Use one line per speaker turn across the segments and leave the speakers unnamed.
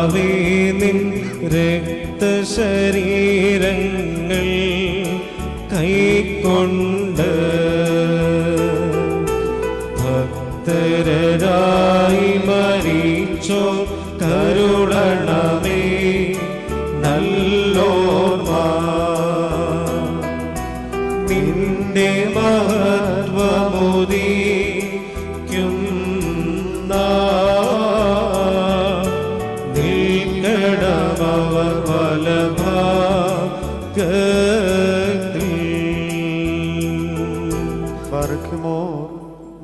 കർത്താവേ നിൻ രക്തശരീരങ്ങൾ കൈക്കൊണ്ട് ഭക്തരായി മരിച്ചോ കരുണണമേ നല്ലോർമ്മ. നിന്റെ മഹത്വമുദീക്കും നിൽക്കണമവർ വലഭാഗത്തിൽ.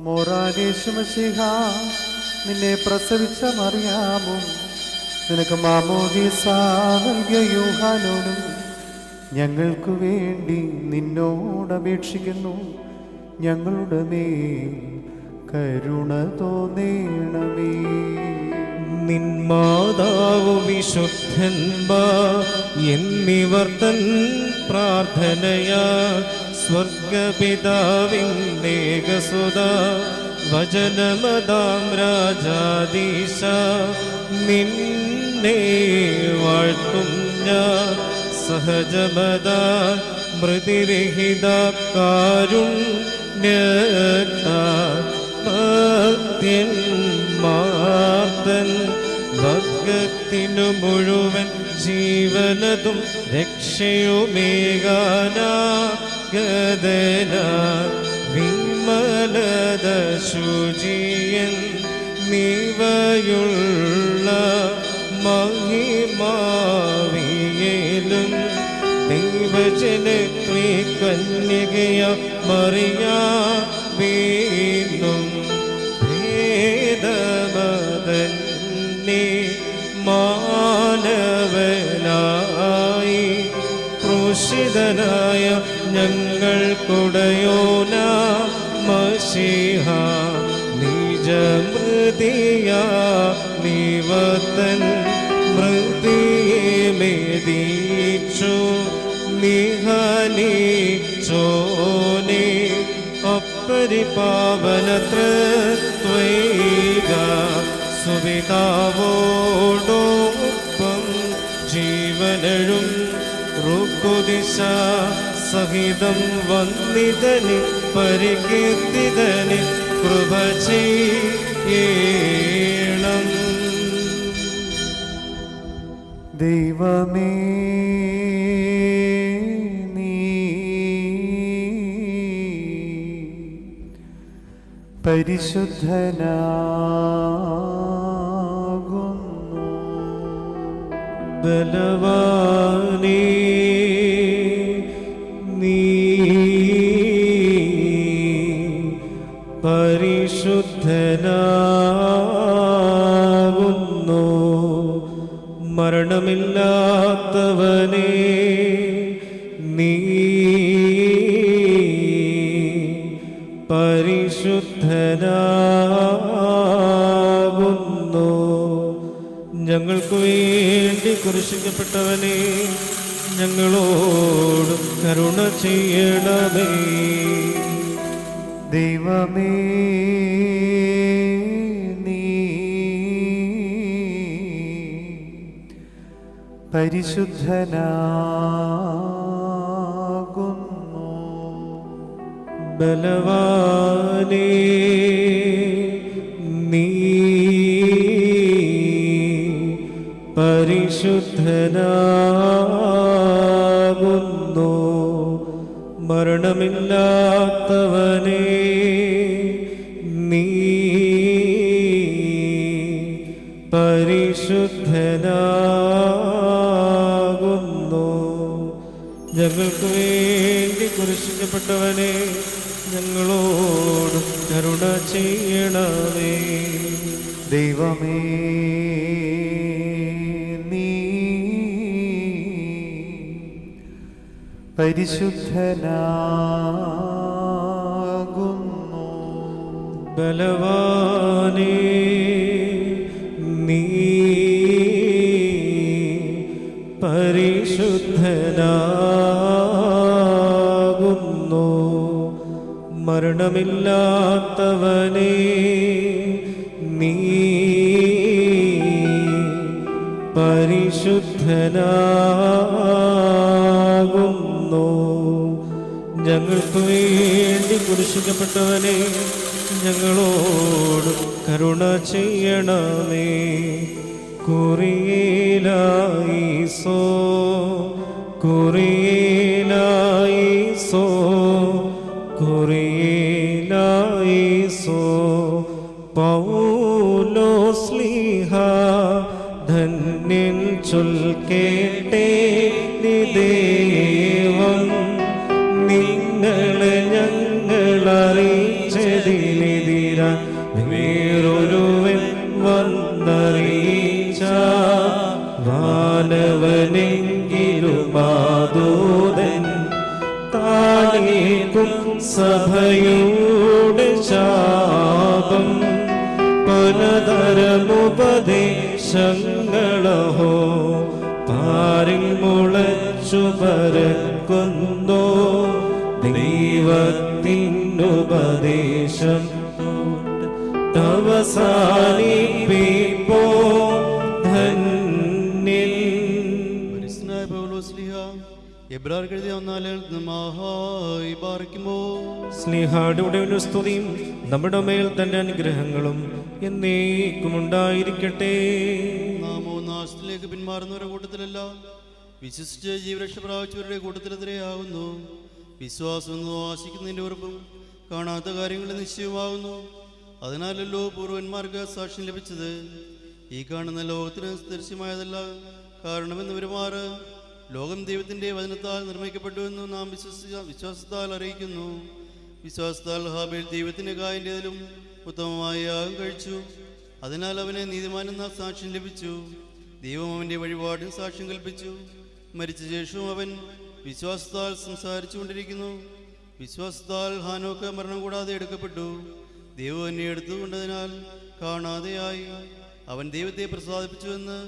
മോറാനേശുമശിഹ നിന്നെ പ്രസവിച്ച മറിയാമും നിനക്ക് മാമോദീസ നൽകിയ യൂഹാനോനും ഞങ്ങൾക്ക് വേണ്ടി നിന്നോടപേക്ഷിക്കുന്നു. ഞങ്ങളുടെ മേൽ കരുണ തോന്നേണമേ.
നിൻ മാതാവ് വിശുദ്ധന്മാർ എന്നിവർ തൻ പ്രാർത്ഥനയാ സ്വർഗപിതാവിന്ദേകസുത വചനമതാം രാജാദീശ നിന്നെ വാഴ്ത്തും ഞാൻ. സഹജമത മൃതിരഹിത കാരുണ്യമാർത്തൻ ഭക്തത്തിനു മുഴുവൻ ജീവനതും രക്ഷയുമേകാനാഗതന വിമലത ശുചിയൻ നീവയുള്ള മഹിമാവിയേലും ദൈവജനത്രീ കന്യകയ മറിയാമേലും ഭേദമതന്നെ മാനവനായി ക്രൂശിതനായ ഞങ്ങൾക്കുടയോന മശിഹ നിജമൃതിയ നിവതൻ മൃതിയെ മേദിച്ചു നിഹനിച്ചോനെ അപ്പരിപാവനത്രത്വൈക സുവിതാവോടൊപ്പം ജീവനഴും റുക്കുദിശ സഹിതം വന്നിതനി പരികീർത്തിതനി കൃപ ചെയ്യണം.
ദൈവമേ നീ പരിശുദ്ധനാകുന്നു.
ബലവാനേ നീ പരിശുദ്ധനാകുന്നു. മരണമില്ലാത്തവനേ നീ പരിശുദ്ധനാകുന്നു. ഞങ്ങൾക്ക് വേണ്ടി കുരിശിക്കപ്പെട്ടവനേ ഞങ്ങളോട് കരുണ ചെയ്യണമേ.
ദൈവമേ നീ പരിശുദ്ധനാകുന്നു.
ബലവാനേ നീ പരിശുദ്ധനാകുന്നു. മരണമില്ലാത്തവനേ നീ പരിശുദ്ധനാകുന്നു. ഞങ്ങൾക്ക് വേണ്ടി കുരിശിക്കപ്പെട്ടവനെ ഞങ്ങളോട് കരുണ ചെയ്യണമേ.
ദൈവമേ നീ പരിശുദ്ധനാകുന്നു.
ബലവാനേ നീ പരിശുദ്ധനാകുന്നു. മരണമില്ലാത്തവനേ നീ പരിശുദ്ധനാകുന്നു. ഞങ്ങൾക്ക് വേണ്ടി കുരിശിക്കപ്പെട്ടവനെ ഞങ്ങളോട് കരുണ ചെയ്യണമേ. കുറിയേലായിസോ കുറിയേലായിസോ കുറിയേലായിസോ. പൗലോസ്ലീഹ ധന്യൻ ചൊൽക്കേട്ടേ നിദേവം നിങ്ങളെ ഞങ്ങളറിയിച്ചതിനെതിര വേറൊരുവൻ വന്നറിയിച്ച വാനവനെങ്കിലും മാതൂതൻ താഴേക്കും സഭയുടെ ശാപം. പലതരമുപദേശങ്ങളഹോ പാരിൽ മുളച്ചു പരക്കുന്നോ. ദൈവത്തിനുപദേശം അവസാനിപ്പിപ്പോ ധന്യൻ.
പരിശുദ്ധനായ പൗലോസ്ലീഹ എബ്രായർക്ക് എഴുതിയ 4 മഹായി പാർക്കുമോ.
സ്നേഹായുടെ സ്തുതിയും നമ്മുടെ മേൽ തന്റെ അനുഗ്രഹങ്ങളും എന്നേക്കും ഉണ്ടായിരിക്കട്ടെ.
നാമോ നാശത്തിലേക്ക് പിന്മാറുന്നവരുടെ കൂട്ടത്തിലല്ല, വിശ്വസിച്ച് ജീവരക്ഷ പ്രാപിച്ചവരുടെ കൂട്ടത്തിലെതിരെയാകുന്നു. വിശ്വാസം എന്ന് ആശിക്കുന്നതിൻ്റെ ഉറപ്പും കാണാത്ത കാര്യങ്ങളുടെ നിശ്ചയമാകുന്നു. അതിനാലല്ലോ പൂർവന്മാർക്ക് സാക്ഷ്യം ലഭിച്ചത്. ഈ കാണുന്ന ലോകത്തിന് ദൃശ്യമായതല്ല, കാരണമെന്ന് പെരുമാറ് ലോകം ദൈവത്തിൻ്റെ വചനത്താൽ നിർമ്മിക്കപ്പെട്ടുവെന്ന് നാം വിശ്വാസത്താൽ അറിയിക്കുന്നു. വിശ്വാസത്താൽ ഹാബേൽ ദൈവത്തിൻ്റെ കായൻ്റെതിലും ഉത്തമമായ യാഗം കഴിച്ചു. അതിനാൽ അവന് നീതിമാനെന്ന സാക്ഷ്യം ലഭിച്ചു. ദൈവം അവൻ്റെ വഴിപാടിന് സാക്ഷ്യം കൽപ്പിച്ചു. മരിച്ച ശേഷവും അവൻ വിശ്വാസത്താൽ സംസാരിച്ചു കൊണ്ടിരിക്കുന്നു. വിശ്വാസത്താൽ ഹാനോക്ക് മരണം കൂടാതെ എടുക്കപ്പെട്ടു. ദൈവം എന്നെ എടുത്തുകൊണ്ടതിനാൽ കാണാതെയായി. അവൻ ദൈവത്തെ പ്രസാദിപ്പിച്ചുവെന്ന്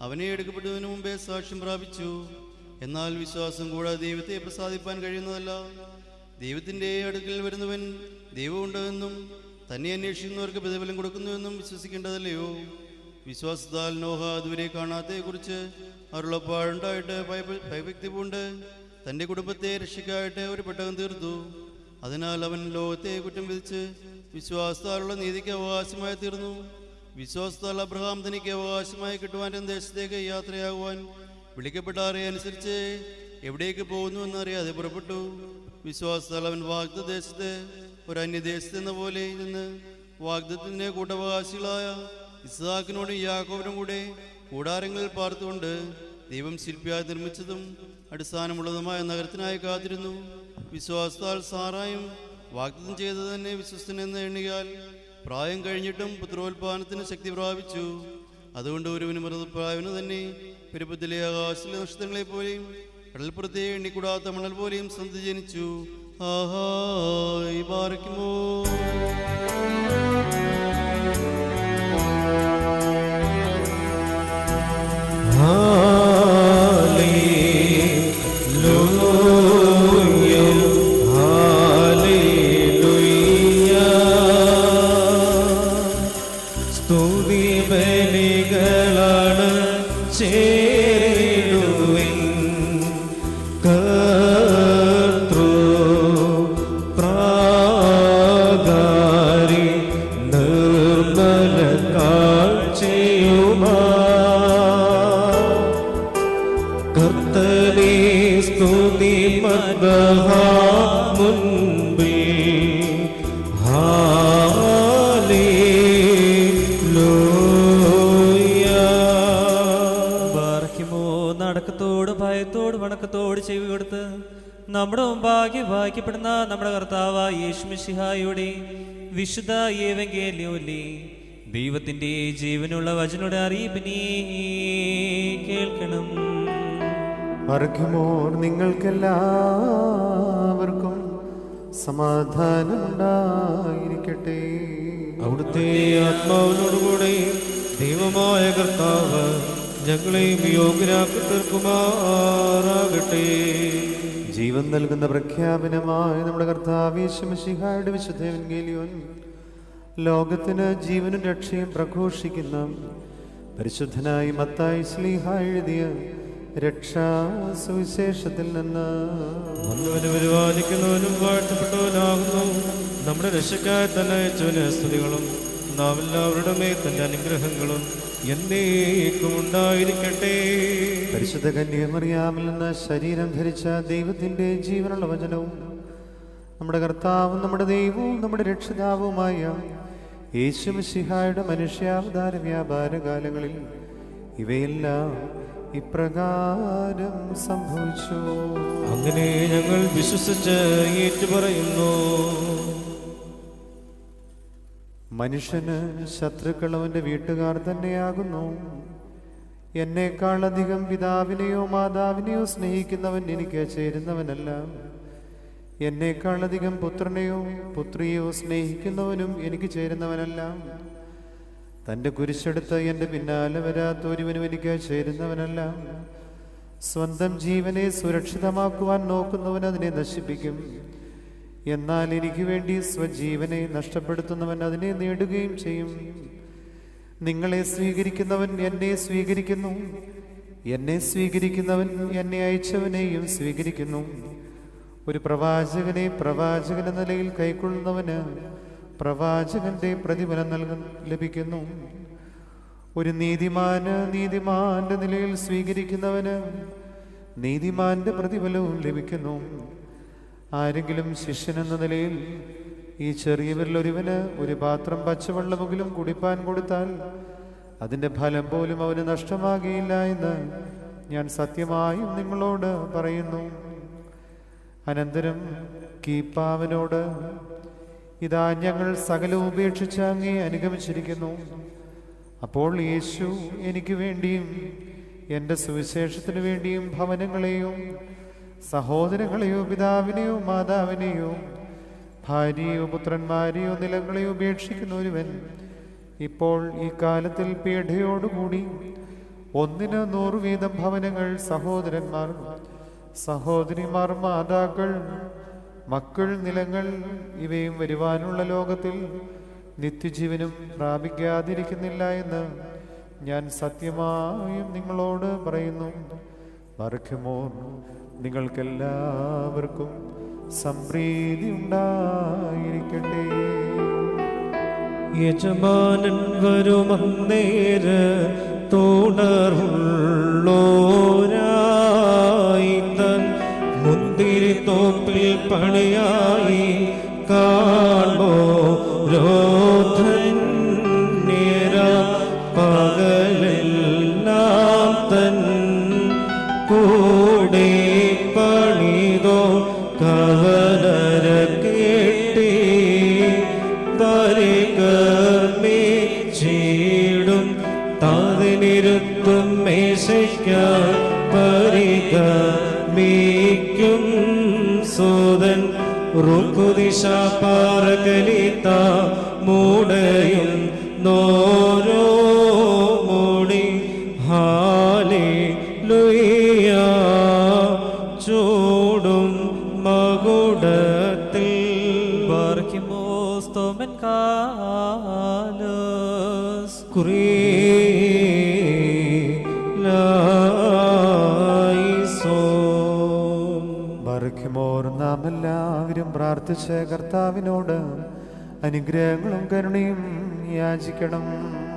അവനെ എടുക്കപ്പെട്ടതിനു മുമ്പേ സാക്ഷ്യം പ്രാപിച്ചു. എന്നാൽ വിശ്വാസം കൂടാതെ ദൈവത്തെ പ്രസാദിപ്പാൻ കഴിയുന്നതല്ല. ദൈവത്തിൻ്റെ അടുക്കൽ വരുന്നവൻ ദൈവമുണ്ടെന്നും തന്നെ അന്വേഷിക്കുന്നവർക്ക് പ്രതിഫലം കൊടുക്കുന്നുവെന്നും വിശ്വസിക്കേണ്ടതല്ലയോ. വിശ്വാസത്താൽ നോഹ അതുവരെ കാണാത്തതിനെക്കുറിച്ച് അരുളപ്പാടുണ്ടായിട്ട് ഭയഭക്തി പൂണ്ട് തൻ്റെ കുടുംബത്തെ രക്ഷിക്കായിട്ട് ഒരു പെട്ടകം തീർത്തു. അതിനാൽ അവൻ ലോകത്തെ കുറ്റം വിധിച്ച് വിശ്വാസത്താലുള്ള നീതിക്ക് അവകാശമായി തീർന്നു. വിശ്വാസത്താൽ അബ്രഹാം തനിക്ക് അവകാശമായി കിട്ടുവാൻ്റെ ദേശത്തേക്ക് യാത്രയാകുവാൻ വിളിക്കപ്പെട്ടാറെ അനുസരിച്ച് എവിടേക്ക് പോകുന്നു എന്നറിയാതെ പുറപ്പെട്ടു. വിശ്വാസത്താൽ അവൻ വാഗ്ദത്ത ദേശത്ത് ഒരു അന്യദേശത്തെന്ന പോലെ നിന്ന് വാഗ്ദത്തത്തിൻ്റെ കൂട്ടവകാശികളായ ഇസ്ഹാക്കിനോടും യാക്കോബിനും കൂടെ കൂടാരങ്ങളിൽ പാർത്തുകൊണ്ട് ദൈവം ശില്പിയായി നിർമ്മിച്ചതും അടിസ്ഥാനമുള്ളതുമായ നഗരത്തിനായി കാത്തിരുന്നു. വിശ്വാസത്താൽ സാറായും വാഗ്ദത്തം ചെയ്തത് തന്നെ വിശ്വസ്തനെന്ന് എണ്ണിയാൽ പ്രായം കഴിഞ്ഞിട്ടും പുത്രോത്പാദനത്തിന് ശക്തി പ്രാപിച്ചു. അതുകൊണ്ട് ഒരുവന് മൃതപ്രായവന് തന്നെ പെരുപ്പത്തിലെ ആകാശത്തിലെ നക്ഷത്രങ്ങളെ പോലെയും കടൽപ്പുറത്തെ എണ്ണിക്കൂടാത്ത മണൽ പോലെയും സന്തി ജനിച്ചു. ആഹായി പാർക്കുമോ.
സ്തുതി ബലികളാണ് ചേരുവിൻ കർത്തൃ പ്രാകാരി നിർമ്മല കാഴ്ചയുമാ. കർത്തനേ സ്തുതി മദ്ബഹാ മുൻപിൽ.
നടക്കത്തോട് ഭയത്തോട് വണക്കത്തോട് ചെവി കൊടുത്ത് നമ്മുടെ മുമ്പാകെ വായിക്കപ്പെടുന്ന നമ്മുടെ കർത്താവായ യേശു മിശിഹായുടെ വിശുദ്ധ ഏവങ്കേല്യോലി ദൈവത്തിന്റെ ജീവനുള്ള വചനയുടെ അറിയിപ്പിനെ കേൾക്കണം.
പാർക്കുമോർ നിങ്ങൾക്കെല്ലാവർക്കും സമാധാനം ഉണ്ടായിരിക്കട്ടെ.
അവിടുത്തെ ആത്മാവിനോടുകൂടെ ദൈവമായ കർത്താവ് ഞങ്ങളെയും യോഗ്യരാക്കി തീർക്കുമാറാകട്ടെ.
ജീവൻ നൽകുന്ന പ്രഖ്യാപനമായ നമ്മുടെ കർത്താവ് യേശു മിശിഹായുടെ വിശുദ്ധ എവങ്കേലിയോൻ ലോകത്തിന് ജീവനും രക്ഷയും പ്രഘോഷിക്കുന്ന പരിശുദ്ധനായി മത്തായി ശ്ലീഹ എഴുതിയ രക്ഷാ സുവിശേഷത്തിൽ നിന്ന്.
വന്നവനും പരിപാലിക്കുന്നവനും വാഴ്ത്തപ്പെട്ടവനാകുന്നു. നമ്മുടെ രക്ഷയ്ക്കായി തന്നെ അയച്ചവന് സ്തുതികളും നാം എല്ലാവരുടെ മേൽ തന്റെ അനുഗ്രഹങ്ങളും എന്നേക്കും ഉണ്ടായിരിക്കട്ടെ.
പരിശുദ്ധ കന്യകമറിയാമിൽ നിന്ന് ശരീരം ധരിച്ച ദൈവത്തിന്റെ ജീവനുള്ള വചനവും നമ്മുടെ കർത്താവും നമ്മുടെ ദൈവവും നമ്മുടെ രക്ഷിതാവുമായ യേശു മിശിഹായുടെ മനുഷ്യാവതാര വ്യാപാര കാലങ്ങളിൽ ഇവയെല്ലാം ഇപ്രകാരം സംഭവിച്ചു.
അങ്ങനെ ഞങ്ങൾ വിശ്വസിച്ച് ഏറ്റുപറയുന്നു.
മനുഷ്യന് ശത്രുക്കൾ അവന്റെ വീട്ടുകാർ തന്നെയാകുന്നു. എന്നേക്കാളധികം പിതാവിനെയോ മാതാവിനെയോ സ്നേഹിക്കുന്നവൻ എനിക്ക് ചേരുന്നവനല്ല. എന്നേക്കാളധികം പുത്രനെയോ പുത്രിയോ സ്നേഹിക്കുന്നവനും എനിക്ക് ചേരുന്നവനല്ല. തൻ്റെ കുരിശെടുത്ത് എൻ്റെ പിന്നാലെ വരാത്തൊരുവനും എനിക്ക് ചേരുന്നവനല്ല. സ്വന്തം ജീവനെ സുരക്ഷിതമാക്കുവാൻ നോക്കുന്നവൻ അതിനെ നശിപ്പിക്കും. എന്നാൽ എനിക്ക് വേണ്ടി സ്വജീവനെ നഷ്ടപ്പെടുത്തുന്നവൻ അതിനെ നേടുകയും ചെയ്യും. നിങ്ങളെ സ്വീകരിക്കുന്നവൻ എന്നെ സ്വീകരിക്കുന്നു. എന്നെ സ്വീകരിക്കുന്നവൻ എന്നെ അയച്ചവനെയും സ്വീകരിക്കുന്നു. ഒരു പ്രവാചകനെ പ്രവാചകൻ എന്ന നിലയിൽ കൈക്കൊള്ളുന്നവന് പ്രവാചകന്റെ പ്രതിഫലം ലഭിക്കുന്നു. ഒരു നീതിമാന് നീതിമാന്റെ നിലയിൽ സ്വീകരിക്കുന്നവന് നീതിമാന്റെ പ്രതിഫലവും ലഭിക്കുന്നു. ആരെങ്കിലും ശിഷ്യനെന്ന നിലയിൽ ഈ ചെറിയവരിലൊരുവന് ഒരു പാത്രം പച്ചവെള്ളമെങ്കിലും കുടിപ്പാൻ കൊടുത്താൽ അതിൻ്റെ ഫലം പോലും അവന് നഷ്ടമാകുകയില്ല എന്ന് ഞാൻ സത്യമായും നിങ്ങളോട് പറയുന്നു. അനന്തരം കീപ്പാവനോട്, ഇതാ ഞങ്ങൾ സകലവും ഉപേക്ഷിച്ച് അങ്ങേ അനുഗമിച്ചിരിക്കുന്നു. അപ്പോൾ യേശു എനിക്ക് വേണ്ടിയും എൻ്റെ സുവിശേഷത്തിനു വേണ്ടിയും ഭവനങ്ങളെയോ സഹോദരങ്ങളെയോ പിതാവിനെയോ മാതാവിനെയോ ഭാര്യയോ പുത്രന്മാരെയോ നിലങ്ങളെയോ ഉപേക്ഷിക്കുന്ന ഒരുവൻ ഇപ്പോൾ ഈ കാലത്തിൽ പീഡയോടുകൂടി 100 വീതം ഭവനങ്ങൾ, സഹോദരന്മാർ, സഹോദരിമാർ, മാതാക്കൾ, മക്കൾ, നിലങ്ങൾ ഇവയും വരുവാനുള്ള ലോകത്തിൽ നിത്യജീവനും പ്രാപിക്കാതിരിക്കുന്നില്ല എന്ന് ഞാൻ സത്യമായും നിങ്ങളോട് പറയുന്നു. ബർഖമോർ, നിങ്ങൾക്കെല്ലാവർക്കും സംപ്രീതി ഉണ്ടായിരിക്കട്ടെ.
യജമാനൻ വരുമന്നേര തുടർന്നുള്ളോരായി തൻ മുന്തിരിത്തോപ്പിൽ പണിയായി കാണോ രോധന്യര പകലെല്ലാം തൻ കൂടെ പണിതോ കവലര കേട്ടി പരികർമ്മിച്ചിടും താതിനിരുത്തും മേശയ്ക്കാൻ പരികർമ്മിക്കും സോദൻ റുക്കുദിശ പാറകലിത്ത മൂടയും നോരോ മൂടി ഹാലേലൂയ ചൂടും മകുടത്തിൽ
Barkimos tomen kalos
കുറിലായിസോം.
ബർഖമോർ, നാം എല്ലാവരും പ്രാർത്ഥിച്ച് കർത്താവിനോട് അനുഗ്രഹങ്ങളും കരുണയും യാചിക്കണം.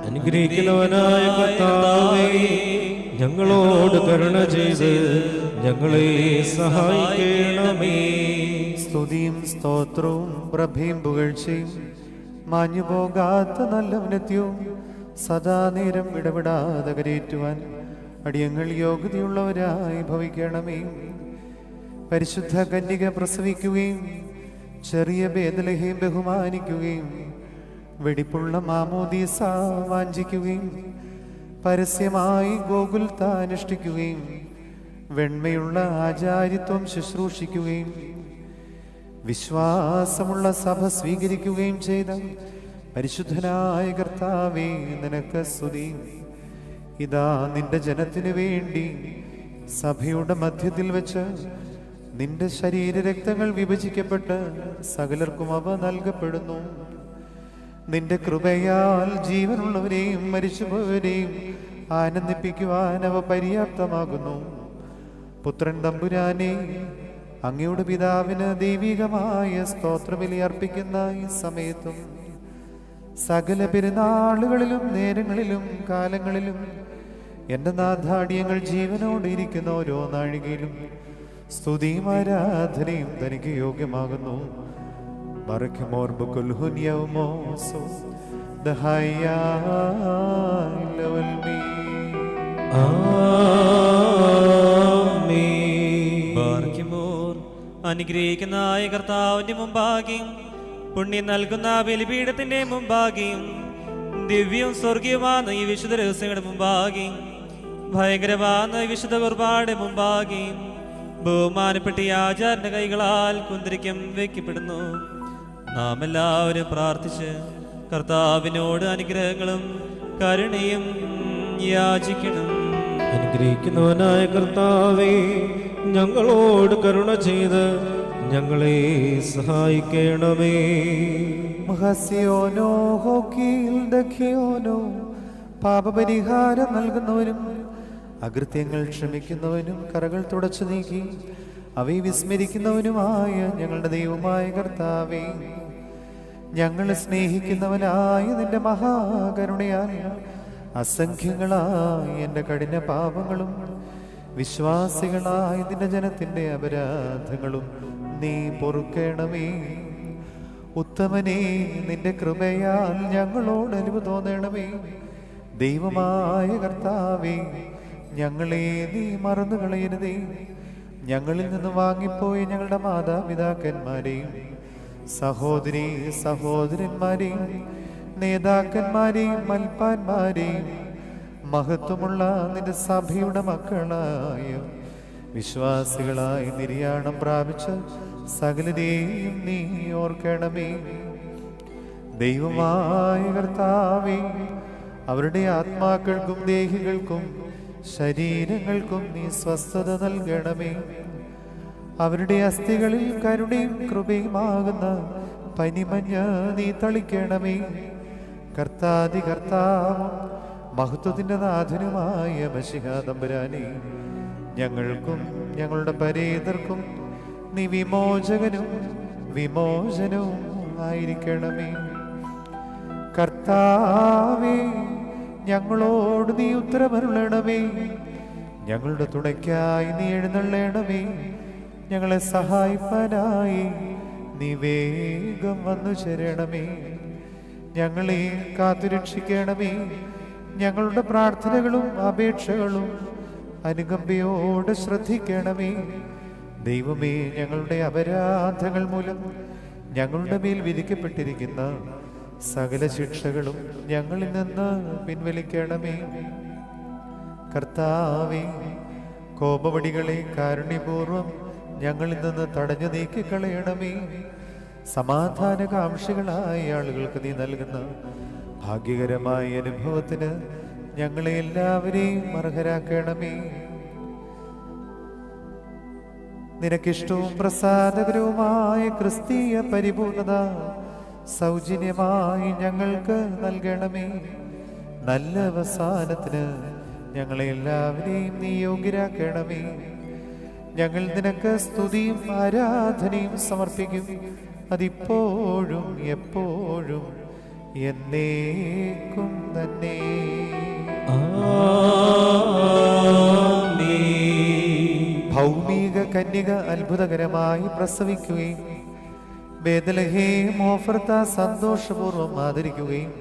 അനുഗ്രഹിക്കുന്നവനായ കർത്താവേ, ഞങ്ങളോട് കരുണ ചെയ്ത് ഞങ്ങളെ സഹായിക്കണമേ.
സ്തുതിയും സ്തോത്രവും പ്രഭയും പുകഴ്ചയും മാഞ്ഞുപോകാത്ത നല്ല ഉന്നത്യവും സദാ നേരം ഇടപെടാതെ കരയേറ്റുവാൻ അടിയങ്ങൾ യോഗ്യതയുള്ളവരായി ഭവിക്കണമേ. പരിശുദ്ധ കന്യക പ്രസവിക്കുകയും ചെറിയ ബേത്ലഹേം ബഹുമാനിക്കുകയും വെടിപ്പുള്ള മാമോദീസ വാഞ്ചിക്കുകയും പരസ്യമായി ഗോകുൽത്ത അനുഷ്ഠിക്കുകയും വെണ്മയുള്ള ആചാര്യത്വം ശുശ്രൂഷിക്കുകയും വിശ്വാസമുള്ള സഭ സ്വീകരിക്കുകയും ചെയ്ത പരിശുദ്ധനായ കർത്താവേ, നിനക്ക് സ്തുതി. ഇതാ നിന്റെ ജനത്തിനു വേണ്ടി സഭയുടെ മധ്യത്തിൽ വെച്ച് നിന്റെ ശരീരരക്തങ്ങൾ വിഭജിക്കപ്പെട്ട് സകലർക്കും അവ നൽകപ്പെടുന്നു. നിന്റെ കൃപയാൽ ജീവനുള്ളവരെയും മരിച്ചുപോയവരെയും ആനന്ദിപ്പിക്കുവാൻ അവ പര്യാപ്തമാകുന്നു. പുത്രൻ തമ്പുരാനെ, അങ്ങയുടെ പിതാവിന് ദൈവികമായ സ്തോത്രബലി അർപ്പിക്കുന്ന ഈ സമയത്തും സകല പെരുന്നാളുകളിലും നേരങ്ങളിലും കാലങ്ങളിലും എൻ്റെ നാഥാടിയങ്ങൾ ജീവനോടെ ഇരിക്കുന്ന ഓരോ നാഴികയിലും സ്തുതിയും ആരാധനയും തനിക്ക് യോഗ്യമാകുന്നു. ബറഖ്മോർ ബുക്കുൽ ഹുനിയൗമോസോ ദഹയാലവൽമീ.
ബാർക്കിമോർ അനുഗ്രഹിക്കുന്ന കർത്താവിന്റെ മുമ്പാകെയും പുണ്യം നൽകുന്ന ബലിപീഠത്തിന്റെ മുമ്പാകെയും ദിവ്യവും സ്വർഗീയമാകുന്ന ഈ വിശുദ്ധ രഹസ്യങ്ങളുടെ മുമ്പാകെയും ഭയങ്കരമാകുന്ന ഈ വിശുദ്ധ കുർബാനയുടെ മുമ്പാകെയും ബഹുമാനപ്പെട്ട ഈ ആചാരന്റെ കൈകളാൽ കുന്തിരിക്കം വയ്ക്കപ്പെടുന്നു. നാം എല്ലാവരും പ്രാർത്ഥിച്ച് കർത്താവിനോട് അനുഗ്രഹങ്ങളും കരുണയും യാചിക്കണം.
അനുഗ്രഹിക്കുന്നവനായ കർത്താവേ, ഞങ്ങളോട് കരുണ ചെയ്ത് ഞങ്ങളെ സഹായിക്കണമേ.
മഹസ്യോനോ ഹോക്കീൽ ദഖിയോനോ, പാപപരിഹാരം നൽകുന്നവനും അകൃത്യങ്ങൾ ക്ഷമിക്കുന്നവനും കറകൾ തുടച്ചു നീക്കി അവയെ വിസ്മരിക്കുന്നവനുമായ ഞങ്ങളുടെ ദൈവമായ കർത്താവേ, ഞങ്ങളെ സ്നേഹിക്കുന്നവനായ നിന്റെ മഹാകരുണയാൽ അസംഖ്യങ്ങളായ എൻ്റെ കഠിന പാപങ്ങളും വിശ്വാസികളായ നിന്റെ ജനത്തിൻ്റെ അപരാധങ്ങളും നീ പൊറുക്കണമേ. ഉത്തമനേ, നിന്റെ കൃപയാൽ ഞങ്ങളോട് അലിവ് തോന്നണമേ. ദൈവമായ കർത്താവേ, ഞങ്ങളെ നീ മറന്നു കളയരുതേ. ഞങ്ങളിൽ നിന്ന് വാങ്ങിപ്പോയി ഞങ്ങളുടെ മാതാപിതാക്കന്മാരെയും സഹോദരീ സഹോദരന്മാരെയും നേതാക്കന്മാരെയും മൽപ്പാന്മാരെയും മഹത്വമുള്ള നിന്റെ സഭയുടെ മക്കളായ വിശ്വാസികളായ നിര്യാണം പ്രാപിച്ച സകലരെയും നീ ഓർക്കണമേ. ദൈവമായ കർത്താവേ, അവരുടെ ആത്മാക്കൾക്കും ദേഹികൾക്കും ശരീരങ്ങൾക്കും നീ സ്വസ്ഥത നൽകണമേ. അവരുടെ അസ്ഥികളിൽ കരുണയും കൃപയുമാകുന്ന പനിമഞ്ഞ നീ തളിക്കണമേ. കർത്താതി കർത്താവും മഹത്വത്തിന്റെ നാഥനുമായ മശിഹാ തമ്പുരാനെ, ഞങ്ങൾക്കും ഞങ്ങളുടെ പരേതർക്കും നീ വിമോചകനും വിമോചനവും ആയിരിക്കണമേ. കർത്താവേ, ഞങ്ങളോട് നീ ഉത്തരമരുളണമേ. ഞങ്ങളുടെ തുണയ്ക്കായി നീ എഴുന്നള്ളണമേ. ഞങ്ങളെ സഹായിപ്പാനായി നീ വേഗം വന്നു ചേരണമേ. ഞങ്ങളെ കാത്തുരക്ഷിക്കണമേ. ഞങ്ങളുടെ പ്രാർത്ഥനകളും അപേക്ഷകളും അനുകമ്പയോട് ശ്രദ്ധിക്കണമേ. ദൈവമേ, ഞങ്ങളുടെ അപരാധങ്ങൾ മൂലം ഞങ്ങളുടെ മേൽ വിധിക്കപ്പെട്ടിരിക്കുന്ന സകല ശിക്ഷകളും ഞങ്ങളിൽ നിന്ന് പിൻവലിക്കണമേ. കർത്താവേ, കോപവടികളെ കാരുണ്യപൂർവം ഞങ്ങളിൽ നിന്ന് തടഞ്ഞു നീക്കിക്കളയണമേ. സമാധാനകാംക്ഷികളായ ആളുകൾക്ക് നീ നൽകുന്ന ഭാഗ്യകരമായ അനുഭവത്തിന് ഞങ്ങളെ എല്ലാവരെയും അർഹരാക്കണമേ. നിനക്കിഷ്ടവും പ്രസാദകരവുമായ ക്രിസ്തീയ പരിപൂർണത സൗജന്യമായി ഞങ്ങൾക്ക് നൽകണമേ. നല്ല അവസാനത്തിന് ഞങ്ങളെ എല്ലാവരെയും നീ യോഗ്യരാക്കണമേ. ഞങ്ങൾ നിനക്ക് സ്തുതിയും ആരാധനയും സമർപ്പിക്കും, അതിപ്പോഴും എപ്പോഴും എന്നേക്കും തന്നെ. ഭൗമിക കന്യക അത്ഭുതകരമായി പ്രസവിക്കുകയും ബേത്ലഹേം ഓഫർത്ത സന്തോഷപൂർവ്വം ആദരിക്കുകയും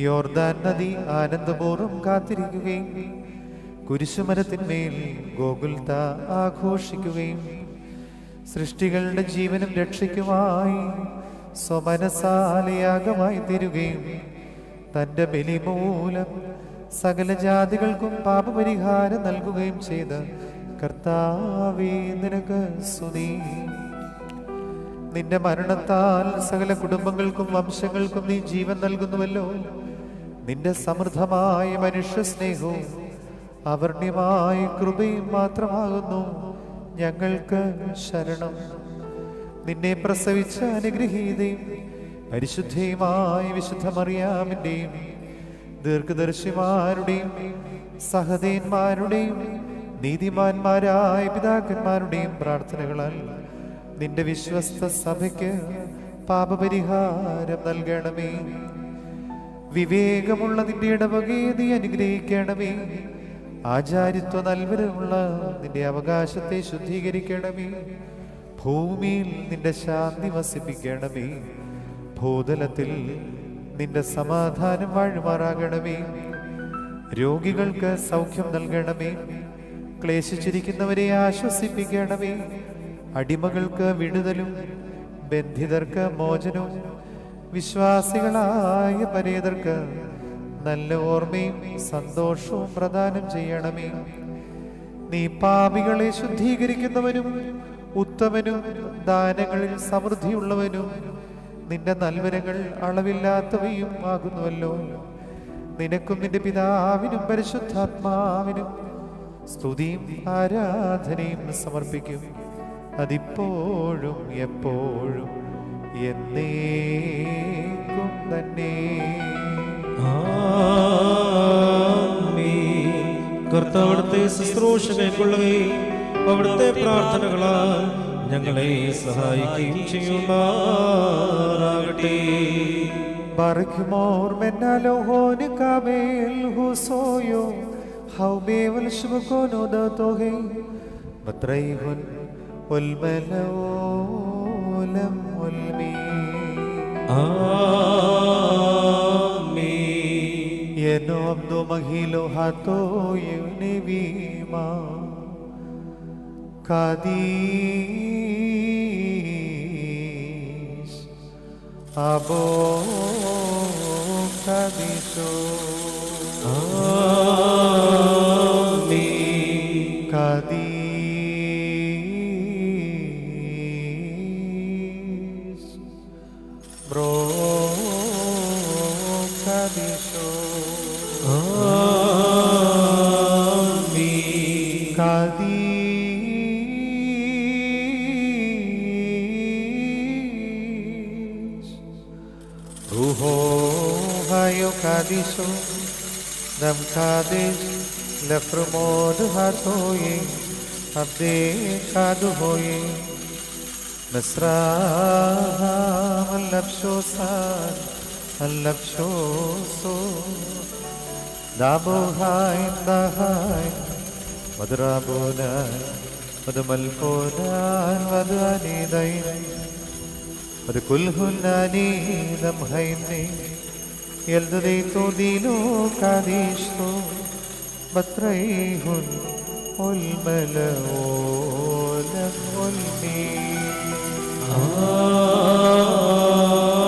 യോർദാൻ നദി ആനന്ദപൂർവ്വം കാത്തിരിക്കുകയും കുരിശുമരത്തിന്മേൽ ഗോകുൽത്ത ആഘോഷിക്കുകയും സൃഷ്ടികളുടെ ജീവനും രക്ഷയ്ക്കുമായി സ്വമനസാലയാഗമായി തീരുകയും തൻ്റെ ബലി മൂലം സകല ജാതികൾക്കും പാപപരിഹാരം നൽകുകയും ചെയ്ത കർത്താവേ, നിനക്ക് സ്തുതി. നിന്റെ മരണത്താൽ സകല കുടുംബങ്ങൾക്കും വംശങ്ങൾക്കും നീ ജീവൻ നൽകുന്നുവല്ലോ. നിന്റെ സമൃദ്ധമായ മനുഷ്യ സ്നേഹവും അവർണ്യമായ കൃപയും മാത്രമാകുന്നു ഞങ്ങൾക്ക് ശരണം. നിന്നെ പ്രസവിച്ച അനുഗ്രഹീതയും പരിശുദ്ധയുമായ വിശുദ്ധ മറിയാമിൻ്റെയും ദീർഘദർശിമാരുടെയും സഹദേന്മാരുടെയും നീതിമാന്മാരായ പിതാക്കന്മാരുടെയും പ്രാർത്ഥനകളാൽ നിന്റെ വിശ്വസ്ത സഭയ്ക്ക് പാപപരിഹാരം നൽകണമേ. വിവേകമുള്ള നിന്റെ ഇടവകയെ നീ അനുഗ്രഹിക്കണമേ. ആചാര്യത്വ നൽവരമുള്ള നിന്റെ അവകാശത്തെ ശുദ്ധീകരിക്കണമേ. ഭൂമിയിൽ നിന്റെ ശാന്തി വസിപ്പിക്കണമേ. ഭൂതലത്തിൽ നിന്റെ സമാധാനം വാഴുമാറാകണമേ. രോഗികൾക്ക് സൗഖ്യം നൽകണമേ. ക്ലേശിച്ചിരിക്കുന്നവരെ ആശ്വസിപ്പിക്കണമേ. അടിമകൾക്ക് വിടുതലും ബന്ധിതർക്ക് മോചനവും വിശ്വാസികളായ പരേതർക്ക് നല്ല ഓർമ്മയും സന്തോഷവും പ്രദാനം ചെയ്യണമേ. നീ പാപികളെ ശുദ്ധീകരിക്കുന്നവനും ഉത്തമനും ദാനങ്ങളിൽ സമൃദ്ധിയുള്ളവനും നിന്റെ നൽവരങ്ങൾ അളവില്ലാത്തവയും ആകുന്നുവല്ലോ. നിനക്കും നിന്റെ പിതാവിനും പരിശുദ്ധാത്മാവിനും സ്തുതിയും ആരാധനയും സമർപ്പിക്കും. അതിപ്പോഴും എപ്പോഴും എന്നേക്കും തന്നെ.
കർത്താവ് അവിടുത്തെ ശുശ്രൂഷ കൈക്കൊള്ളുകയും അവിടുത്തെ പ്രാർത്ഥനകളാൽ ഞങ്ങളെ സഹായിക്കുകയും ചെയ്യുമാറാകട്ടെ.
Barkimor menalo hone kabel husoyo haubevel shubkono datohe matraihun والملولم والمين
ആമേൻ.
ينوم دو مغيلو هاتو يونيبيما كاديش أبو كاديشو
ആമേൻ.
كاديش برو كاديشو
ആമേൻ.
كاديش روحو هايو كاديشو دم كاديش لفرمود هاتوي عبدي كادو هوي مسرام اللبشوسان اللبشوسو دابو هاي دهاي مدرابوناي مدملفونان مداني دايني مدكلهناني دم هيني يلددي تودينو كاديشتو بطريهن والملؤون والمين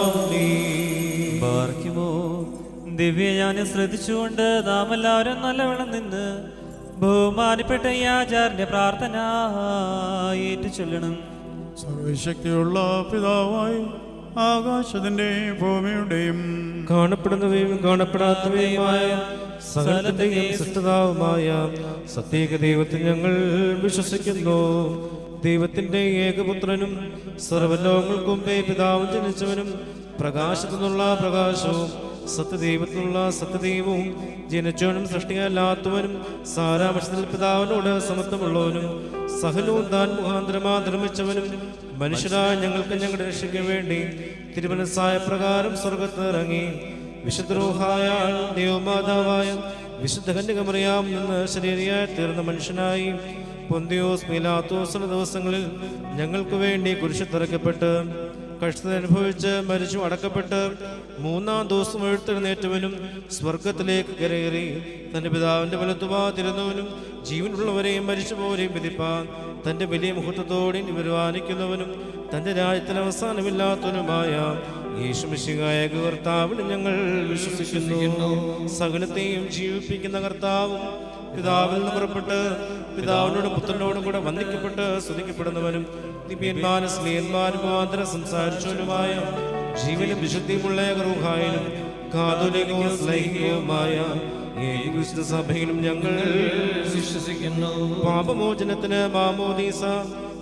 ആമേൻ.
ബാർക്കിമോ ദിവ്യജ്ഞാനം ശ്രദ്ധിച്ചുകൊണ്ട് നാം എല്ലാവരും നല്ലവണ്ണം നിന്ന് ബഹുമാനപ്പെട്ട ഈ ആചാര്യന്റെ പ്രാർത്ഥന ഏറ്റു ചൊല്ലണം.
സർവശക്തിയുള്ള പിതാവായി ആകാശത്തിന്റെയും ഭൂമിയുടെയും
കാണപ്പെടുന്നവയും കാണപ്പെടാത്തവയുമായ സകലത്തിന്റെയും സൃഷ്ടാവുമായ സത്യേക ദൈവത്തിൽ ഞങ്ങൾ വിശ്വസിക്കുന്നു. ദൈവത്തിന്റെ ഏകപുത്രനും സർവ്വലോകങ്ങൾക്കും മുമ്പേ പിതാവും ജനിച്ചവനും പ്രകാശത്തു നിന്നുള്ള പ്രകാശവും സത്യദൈവത്തിനുള്ള സത്യദൈവവും ജനിച്ചവനും സൃഷ്ടിയല്ലാത്തവനും സാരാംശത്തിൽ പിതാവിനോട് സമത്വമുള്ളവനും സകലവും താൻ മുഖാന്തരമാ നിർമ്മിച്ചവനും മനുഷ്യരായ ഞങ്ങൾക്ക് ഞങ്ങളുടെ രക്ഷയ്ക്ക് വേണ്ടി തിരുമനസ്സായ പ്രകാരം സ്വർഗത്ത് ഇറങ്ങി വിശുദ്ധ റൂഹായ ദൈവമാതാവായ വിശുദ്ധ കന്യകമറിയാം നിന്ന് ശരീരിയായി തീർന്ന മനുഷ്യനായി പൊന്തിയോസ് പീലാത്തോസിന്റെ ദിവസങ്ങളിൽ ഞങ്ങൾക്ക് വേണ്ടി കുരിശിത്തിറക്കപ്പെട്ട് കഷ്ടത അനുഭവിച്ച് മരിച്ചു അടക്കപ്പെട്ട് മൂന്നാം ദിവസം എഴുത്തെഴുന്നേറ്റവനും സ്വർഗത്തിലേക്ക് കരയേറി തന്റെ പിതാവിന്റെ വലത്തുവാതിരുന്നവനും ജീവനുള്ളവരെയും മരിച്ചുപോരെയും വിധിപ്പാൻ തന്റെ വലിയ മുഹൂർത്തത്തോടെ വരുവാനിക്കുന്നവനും തന്റെ രാജ്യത്തിന് അവസാനമില്ലാത്തവനുമായ യേശുമിശിഹായ കർത്താവിൽ ഞങ്ങൾ വിശ്വസിക്കുന്നു. സകലത്തെയും ജീവിപ്പിക്കുന്ന കർത്താവും പിതാവിൽ നിന്ന് പുറപ്പെട്ട് പിതാവിനോടും പുത്രനോടും കൂടെ വന്ദിക്കപ്പെട്ട് സ്തുതിക്കപ്പെടുന്നവനും ദിവ്യന്മാരും സ്നേഹന്മാരും മുഖാന്തരം സംസാരിച്ചവനുമായ ജീവനും വിശുദ്ധിയുമുള്ള റൂഹായിലും കാതോലികവും സ്ലൈഹികവുമായ ഏകവിശുദ്ധ സഭയിലും ഞങ്ങൾ വിശ്വസിക്കുന്നു. പാപമോചനത്തിന് മാമോദീസ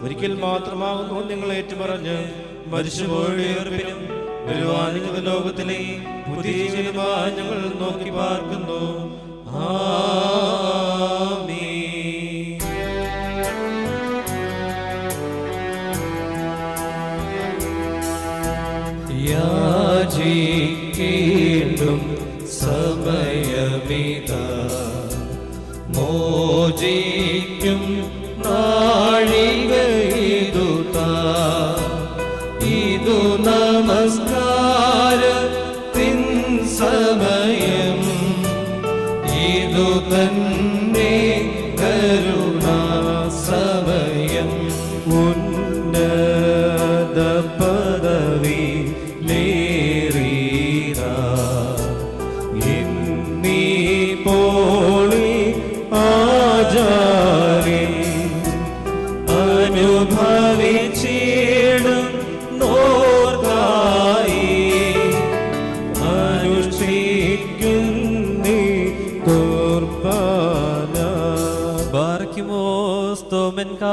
ഒരിക്കൽ മാത്രമാകുന്നു നിങ്ങൾ ഏറ്റുപറഞ്ഞ് മരിച്ചുപോയവരും വരുവാനിക്കുന്ന ലോകത്തിലെ പുതിയ ജീവിതമായി ഞങ്ങൾ നോക്കി പാർക്കുന്നു. ആമീൻ.
യാചിക്കേണ്ടും സമയമിതാ, മോചിക്കും നാഴികയിതുതാ. ഇതു നമസ്കാരത്തിൻ സമയം, ഇതു തന്നെ കരുണാ സമയം.
ഉന്നത പദവി
അനുഭവിച്ചിടും നോർക്കായി
അനുഷ്ഠിക്കുന്നീ കുർബാന.
ബാർക്കിമോസ് തോമൻ കാലസ്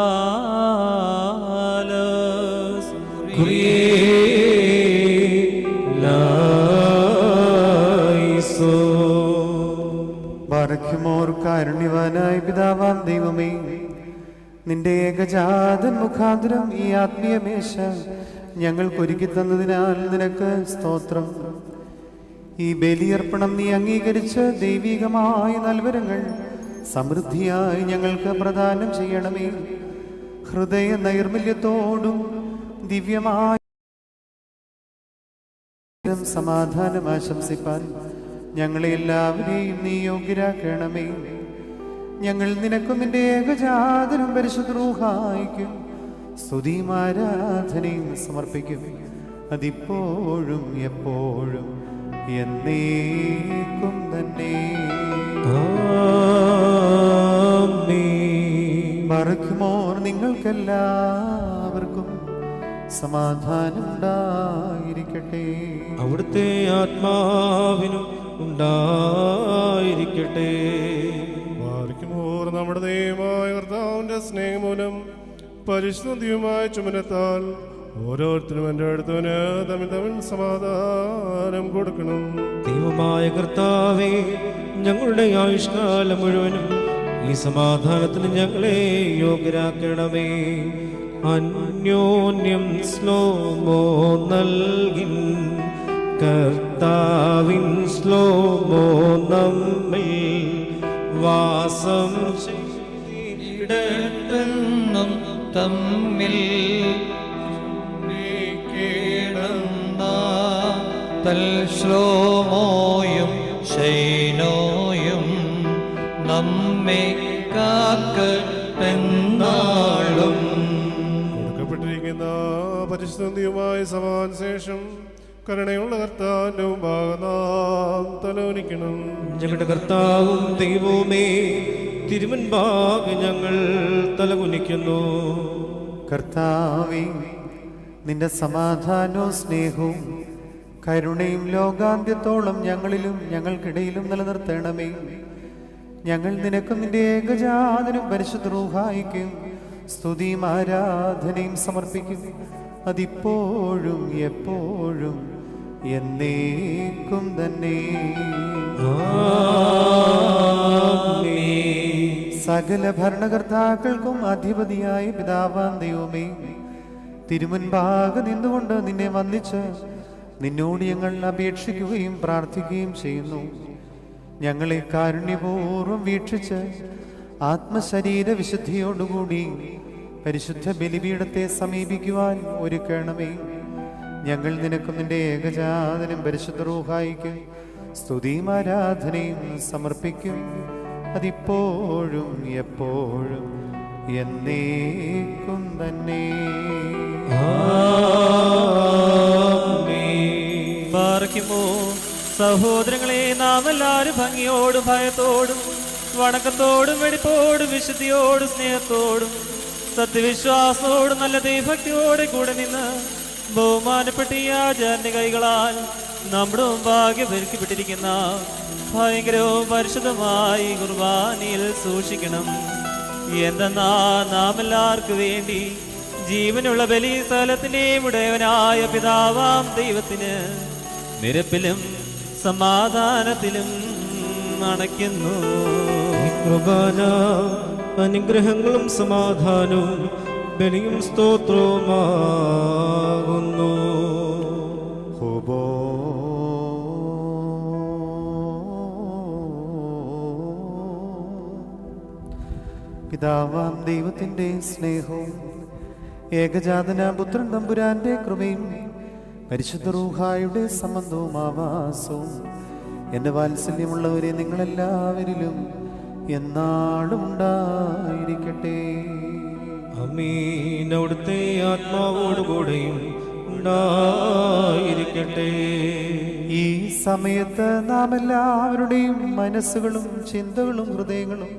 ബാറഖ്യമോർ കാരുണ്യവാനായ പിതാവാം ദൈവമേ, നിന്റെ ഏകജാതൻ മുഖാന്തരം ഈ ആത്മീയ മേശ ഞങ്ങൾക്കൊരുക്കി തന്നതിനാൽ നിനക്ക് സ്തോത്രം. ഈ ബലിയർപ്പണം നീ അംഗീകരിച്ച് ദൈവികമായ നൽവരങ്ങൾ സമൃദ്ധിയായി ഞങ്ങൾക്ക് പ്രദാനം ചെയ്യണമേ. ഹൃദയ നൈർമല്യത്തോടും ദിവ്യമായ സമാധാനം ആശംസിപ്പാൻ ഞങ്ങളെ എല്ലാവരെയും നീ യോഗ്യരാക്കണമേ. ഞങ്ങൾ നിനക്കും നിന്റെ ഏകജാതനും പരിശുദ്ധ റൂഹായിക്കും സ്തുതിയും ആരാധനയും സമർപ്പിക്കും. അതിപ്പോഴും എപ്പോഴും എന്നേക്കും തന്നെ. ബാറഖ്യമോർ നിങ്ങൾക്കെല്ലാവർക്കും സമാധാനം ഉണ്ടായിരിക്കട്ടെ.
അവിടുത്തെ ആത്മാവിനും ഉണ്ടായിരിക്കട്ടെ.
ബാറഖ്യമോർ നമ്മുടെ ദൈവമായ കർത്താവിന്റെ സ്നേഹമൂലം പരിശുദ്ധിയുമായ ചുമനത്താൽ ഓരോരുത്തരും എൻ്റെ അടുത്തവന് തമ്മിൽ തമ്മിൽ സമാധാനം കൊടുക്കണം.
ദൈവമായ കർത്താവേ, ഞങ്ങളുടെ ആയുഷ്കാലം മുഴുവനും ഈ സമാധാനത്തിന് ഞങ്ങളെ യോഗ്യരാക്കണമേ. അന്യോന്യം സ്ലോമോ നൽകിൻ കർത്താവിൻ സ്ലോമോ നമ്മിൽ വാസം
ചെയ്തിടട്ടെന്നും തമ്മിൽ തൽശ്ലോമോയും ശൈനോയും നമ്മെ കാക്കട്ടെന്നാളും.
കൊടുക്കപ്പെട്ടിരിക്കുന്ന പരിശുദ്ധിയുമായ സമാധാന ശേഷം കരുണയുള്ള കർത്താവിന്റെ മുമ്പാകെ നാം തലോനിക്കണം.
ഞങ്ങളുടെ കർത്താവും ദൈവവുമേ, തിരുമുൻപാകെ ഞങ്ങൾ തലകുനിക്കുന്നു.
കർത്താവേ, നിന്റെ സമാധാനവും സ്നേഹവും കരുണയും ലോകാന്ത്യത്തോളം ഞങ്ങളിലും ഞങ്ങൾക്കിടയിലും നിലനിർത്തണമേ. ഞങ്ങൾ നിനക്കും നിന്റെ ഏകജാതനും പരിശുദ്ധ റൂഹായിക്കും സ്തുതിയും ആരാധനയും സമർപ്പിക്കും. അതിപ്പോഴും എപ്പോഴും എന്നേക്കും തന്നെ. സകല ഭരണകർത്താക്കൾക്കും അധിപതിയായ പിതാവാം ദൈവമേ, തിരുമുൻപാകെ നിന്നുകൊണ്ട് നിന്നെ വന്ദിച്ച് നിന്നോട് ഞങ്ങൾ അപേക്ഷിക്കുകയും പ്രാർത്ഥിക്കുകയും ചെയ്യുന്നു. ഞങ്ങളെ കാരുണ്യപൂർവ്വം വീക്ഷിച്ച് ആത്മശരീര വിശുദ്ധിയോടുകൂടി പരിശുദ്ധ ബലിപീഠത്തെ സമീപിക്കുവാൻ ഒരുക്കണമേ. ഞങ്ങൾ നിനക്കും നിന്റെ ഏകജാതനും പരിശുദ്ധ റൂഹായിക്കും സ്തുതിയും ആരാധനയും സമർപ്പിക്കും. അതിപ്പോഴും എപ്പോഴും എന്നേക്കും തന്നെ.
ബാറഖ്യമോ സഹോദരങ്ങളെ, നാം എല്ലാവരും ഭംഗിയോടും ഭയത്തോടും വണക്കത്തോടും വെടിപ്പോടും വിശുദ്ധിയോടും സ്നേഹത്തോടും സത്യവിശ്വാസത്തോടും നല്ല ദൈവഭക്തിയോടെ കൂടെ നിന്ന് ബഹുമാനപ്പെട്ട ഈ ആചാര്യ കൈകളാൽ നമ്മുടെ മുമ്പാകെ ഒരുക്കപ്പെട്ടിരിക്കുന്ന ഭയങ്കരവും പരിശുദ്ധമായി കുർബാനയിൽ സൂക്ഷിക്കണം. എന്തെന്നാ നാം എല്ലാവർക്കു വേണ്ടി ജീവനുള്ള ബലി സ്ഥലത്തിന്റെയും ഉടയവനായ പിതാവാം ദൈവത്തിന് നിരപ്പിലും സമാധാനത്തിലും അണയ്ക്കുന്നു.
കുർബാന അനുഗ്രഹങ്ങളും സമാധാനവും ബലിയും സ്തോത്രവുമാകുന്നു.
ഹോബോ പിതാവാം ദൈവത്തിൻ്റെ സ്നേഹവും ഏകജാതന പുത്രൻ തമ്പുരാന്റെ കൃപയും പരിശുദ്ധ റൂഹായുടെ സംബന്ധവും ആവാസവും എൻ്റെ വാത്സല്യമുള്ളവരെ നിങ്ങളെല്ലാവരിലും എന്നാളും ഉണ്ടായിരിക്കട്ടെ.
ആമീൻ. അവിടുത്തെ ആത്മാവോടുകൂടെയും ഉണ്ടായിരിക്കട്ടെ.
ഈ സമയത്ത് നാം എല്ലാവരുടെയും മനസ്സുകളും ചിന്തകളും ഹൃദയങ്ങളും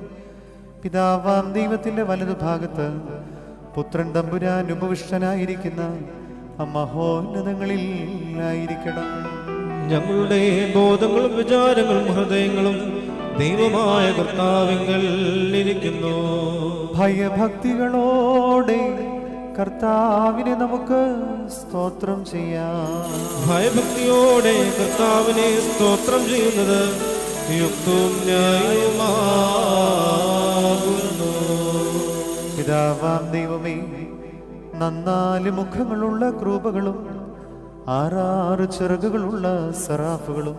പിതാവാം ദൈവത്തിന്റെ വലതുഭാഗത്ത് പുത്രൻ തമ്പുരാൻ ഉപവിഷ്ടനായിരിക്കുന്ന മഹോന്നതങ്ങളിൽ ആയിരിക്കണം.
ഞങ്ങളുടെ ബോധങ്ങളും വിചാരങ്ങളും ഹൃദയങ്ങളും ദൈവമായ കർത്താവിങ്കൽ ഇരിക്കുന്നു.
ഭയഭക്തികളോടെ കർത്താവിനെ നമുക്ക് സ്തോത്രം ചെയ്യാം.
ഭയഭക്തിയോടെ കർത്താവിനെ സ്തോത്രം ചെയ്യുന്നത് യുക്തവും ന്യായവുമാകുന്നു.
പിതാവാം ദൈവമേ, 4 മുഖങ്ങളുള്ള ക്രൂപകളും 6 ചിറകുകളുള്ള സറാഫുകളും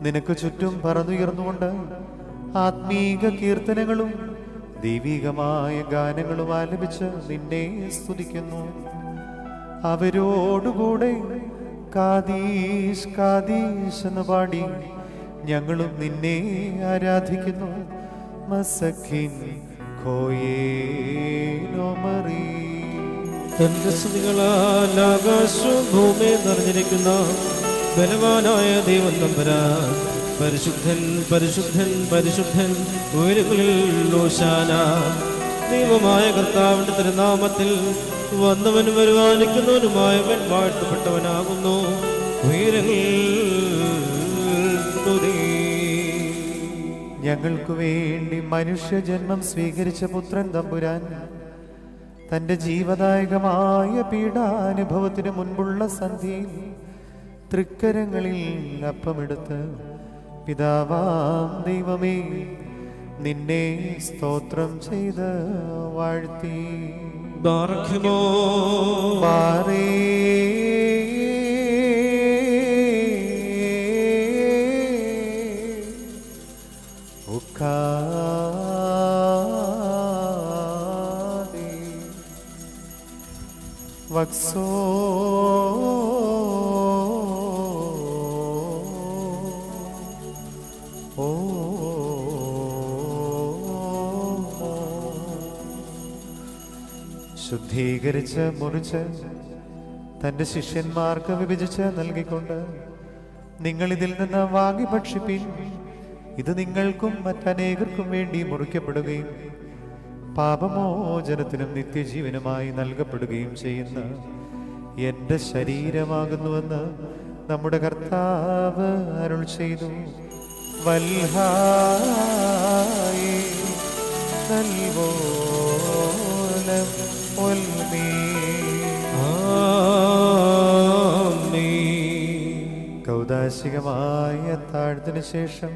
നിനക്ക് ചുറ്റും പറന്നുയർന്നുകൊണ്ട് ആത്മീക കീർത്തനങ്ങളും ദൈവികമായ ഗാനങ്ങളും ആലപിച്ച് നിന്നെ സ്തുതിക്കുന്നു. അവരോടുകൂടെ കാദീശ് കാദീശ് എന്ന് പാടി ഞങ്ങളും നിന്നെ ആരാധിക്കുന്നു. മസഖിൻ ഖോയേനോമറി.
തന്റെ സ്തുതികളാൽ ആകാശവും ഭൂമിയും നിറഞ്ഞിരിക്കുന്ന ബലവാനായ ദൈവം തമ്പുരാൻ പരിശുദ്ധൻ പരിശുദ്ധൻ പരിശുദ്ധൻ ഉയരങ്ങളിൽ ഹോശാന. ദൈവമായ കർത്താവിന്റെ തിരുനാമത്തിൽ വന്നവനും വരുവാനിക്കുന്നവനുമായവൻ വാഴ്ത്തപ്പെട്ടവനാകുന്നു. ഉയരങ്ങളിൽ
ഞങ്ങൾക്കു വേണ്ടി മനുഷ്യജന്മം സ്വീകരിച്ച പുത്രൻ തമ്പുരാൻ തൻ്റെ ജീവദായകമായ പീഡാനുഭവത്തിന് മുൻപുള്ള സന്ധ്യയിൽ തൃക്കരങ്ങളിൽ അപ്പമെടുത്ത് പിതാവാം ദൈവമേ നിന്നെ സ്തോത്രം ചെയ്ത് വാഴ്ത്തി.
ബാറഖ്യമോ
പാറേ വക്സോ ഓ ശുദ്ധീകരിച്ച് മുറിച്ച് തൻ്റെ ശിഷ്യന്മാർക്ക് വിഭജിച്ച് നൽകിക്കൊണ്ട് നിങ്ങൾ ഇതിൽ നിന്ന് വാങ്ങി ഭക്ഷിപ്പിൻ. ഇത് നിങ്ങൾക്കും മറ്റനേകർക്കും വേണ്ടി മുറിക്കപ്പെടുകയും പാപമോചനത്തിനും നിത്യജീവനുമായി നൽകപ്പെടുകയും ചെയ്യുന്ന എൻ്റെ ശരീരമാകുന്നുവെന്ന് നമ്മുടെ കർത്താവ് അരുൾ ചെയ്തു. വൽഹായേ നൽവോലം ഒൽമീ. കൗദാശികമായ താഴ്ത്തിനു ശേഷം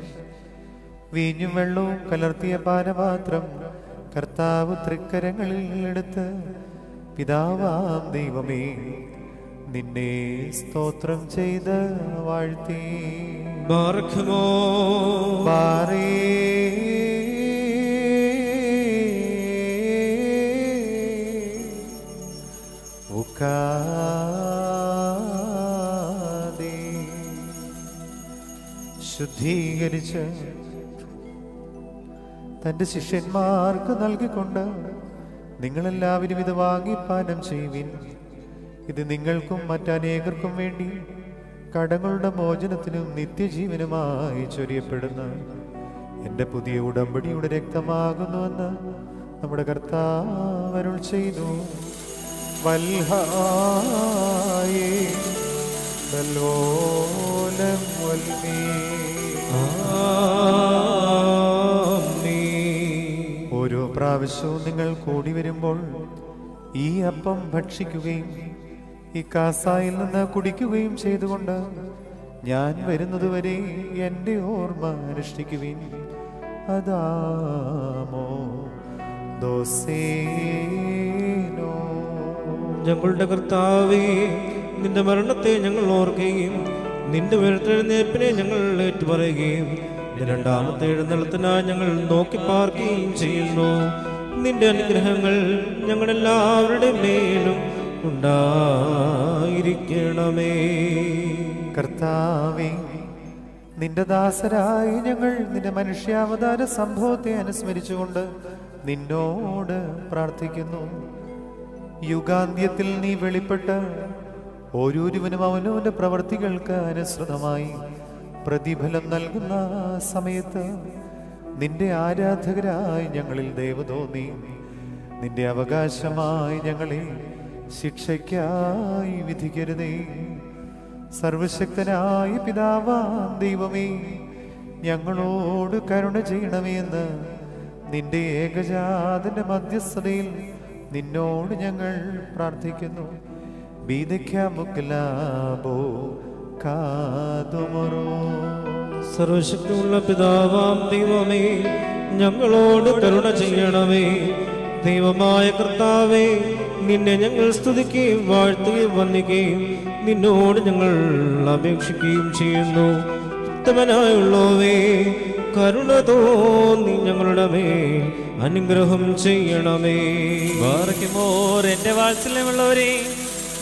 വീഞ്ഞും വെള്ളവും കലർത്തിയ പാനപാത്രം കർത്താവ് തൃക്കരങ്ങളിൽ എടുത്ത് പിതാവാം ദൈവമേ നിന്നെ സ്തോത്രം ചെയ്ത് വാഴ്ത്തി.
ബാറഖ്യമോ
ബാറേ ഉക്കാദേ. ശുദ്ധീകരിച്ച് തൻ്റെ ശിഷ്യന്മാർക്ക് നൽകിക്കൊണ്ട് നിങ്ങളെല്ലാവരും ഇത് വാങ്ങി പാനം ചെയ്യുവിൻ. ഇത് നിങ്ങൾക്കും മറ്റനേകർക്കും വേണ്ടി കടങ്ങളുടെ മോചനത്തിനും നിത്യജീവനുമായി ചൊരിയപ്പെടുന്ന എൻ്റെ പുതിയ ഉടമ്പടിയുടെ രക്തമാകുന്നുവെന്ന് നമ്മുടെ കർത്താവ് അരുൾ ചെയ്തു. വൽഹായേ നൽവോലം വൽമീ. ഓരോ പ്രാവശ്യവും നിങ്ങൾ കൂടി വരുമ്പോൾ ഈ അപ്പം ഭക്ഷിക്കുകയും ഈ കാസായിൽ നിന്ന് കുടിക്കുകയും ചെയ്തുകൊണ്ട് ഞാൻ വരുന്നതുവരെ എൻ്റെ ഓർമ്മ അനുഷ്ഠിക്കുവിൻ. അദാമോ ദോസേനോ.
ഞങ്ങളുടെ കർത്താവേ, നിന്റെ മരണത്തെ ഞങ്ങൾ ഓർക്കുകയും നിന്റെ ഉയർത്തെഴുന്നേൽപ്പിനെ ഞങ്ങൾ ഏറ്റുപറയുകയും രണ്ടാമത്തെ എഴുന്നള്ളത്തിനായി ഞങ്ങൾ നോക്കി പാർക്കുകയും ചെയ്യുന്നു. നിന്റെ അനുഗ്രഹങ്ങൾ ഞങ്ങളെല്ലാവരുടെ മേലും ഉണ്ടായിരിക്കണമേ.
കർത്താവേ, നിന്റെ ദാസരായി ഞങ്ങൾ നിന്റെ മനുഷ്യാവതാര സംഭവത്തെ അനുസ്മരിച്ചുകൊണ്ട് നിന്നോട് പ്രാർത്ഥിക്കുന്നു. യുഗാന്ത്യത്തിൽ നീ വെളിപ്പെട്ട് ഓരോരുവനും അവനവന്റെ പ്രവർത്തികൾക്ക് അനുസൃതമായി പ്രതിഫലം നൽകുന്ന സമയത്ത് നിന്റെ ആരാധകരായി ഞങ്ങളിൽ ദയവ് തോന്നി നിന്റെ അവകാശമായി ഞങ്ങളെ ശിക്ഷയ്ക്കായി വിധിക്കരുതേ. സർവശക്തനായ പിതാവാം ദൈവമേ, ഞങ്ങളോട് കരുണ ചെയ്യണമേ എന്ന് നിന്റെ ഏകജാതന്റെ മധ്യസ്ഥതയിൽ നിന്നോട് ഞങ്ങൾ പ്രാർത്ഥിക്കുന്നു.
സർവശക്തിയുള്ള പിതാവാം ദൈവമേ, ഞങ്ങളോട് കരുണ ചെയ്യണമേ. ദൈവമായ കർത്താവേ, നിന്നെ ഞങ്ങൾ സ്തുതിക്കുകയും വാഴ്ത്തുകയും വന്ദിക്കുകയും നിന്നോട് ഞങ്ങൾ അപേക്ഷിക്കുകയും ചെയ്യുന്നു. ഉത്തമനായുള്ളവേ, കരുണ തോന്നി ഞങ്ങളുടെ മേൽ അനുഗ്രഹം ചെയ്യണമേ.
വാർക്കുമോർ എന്റെ വാത്സല്യമുള്ളവരെ,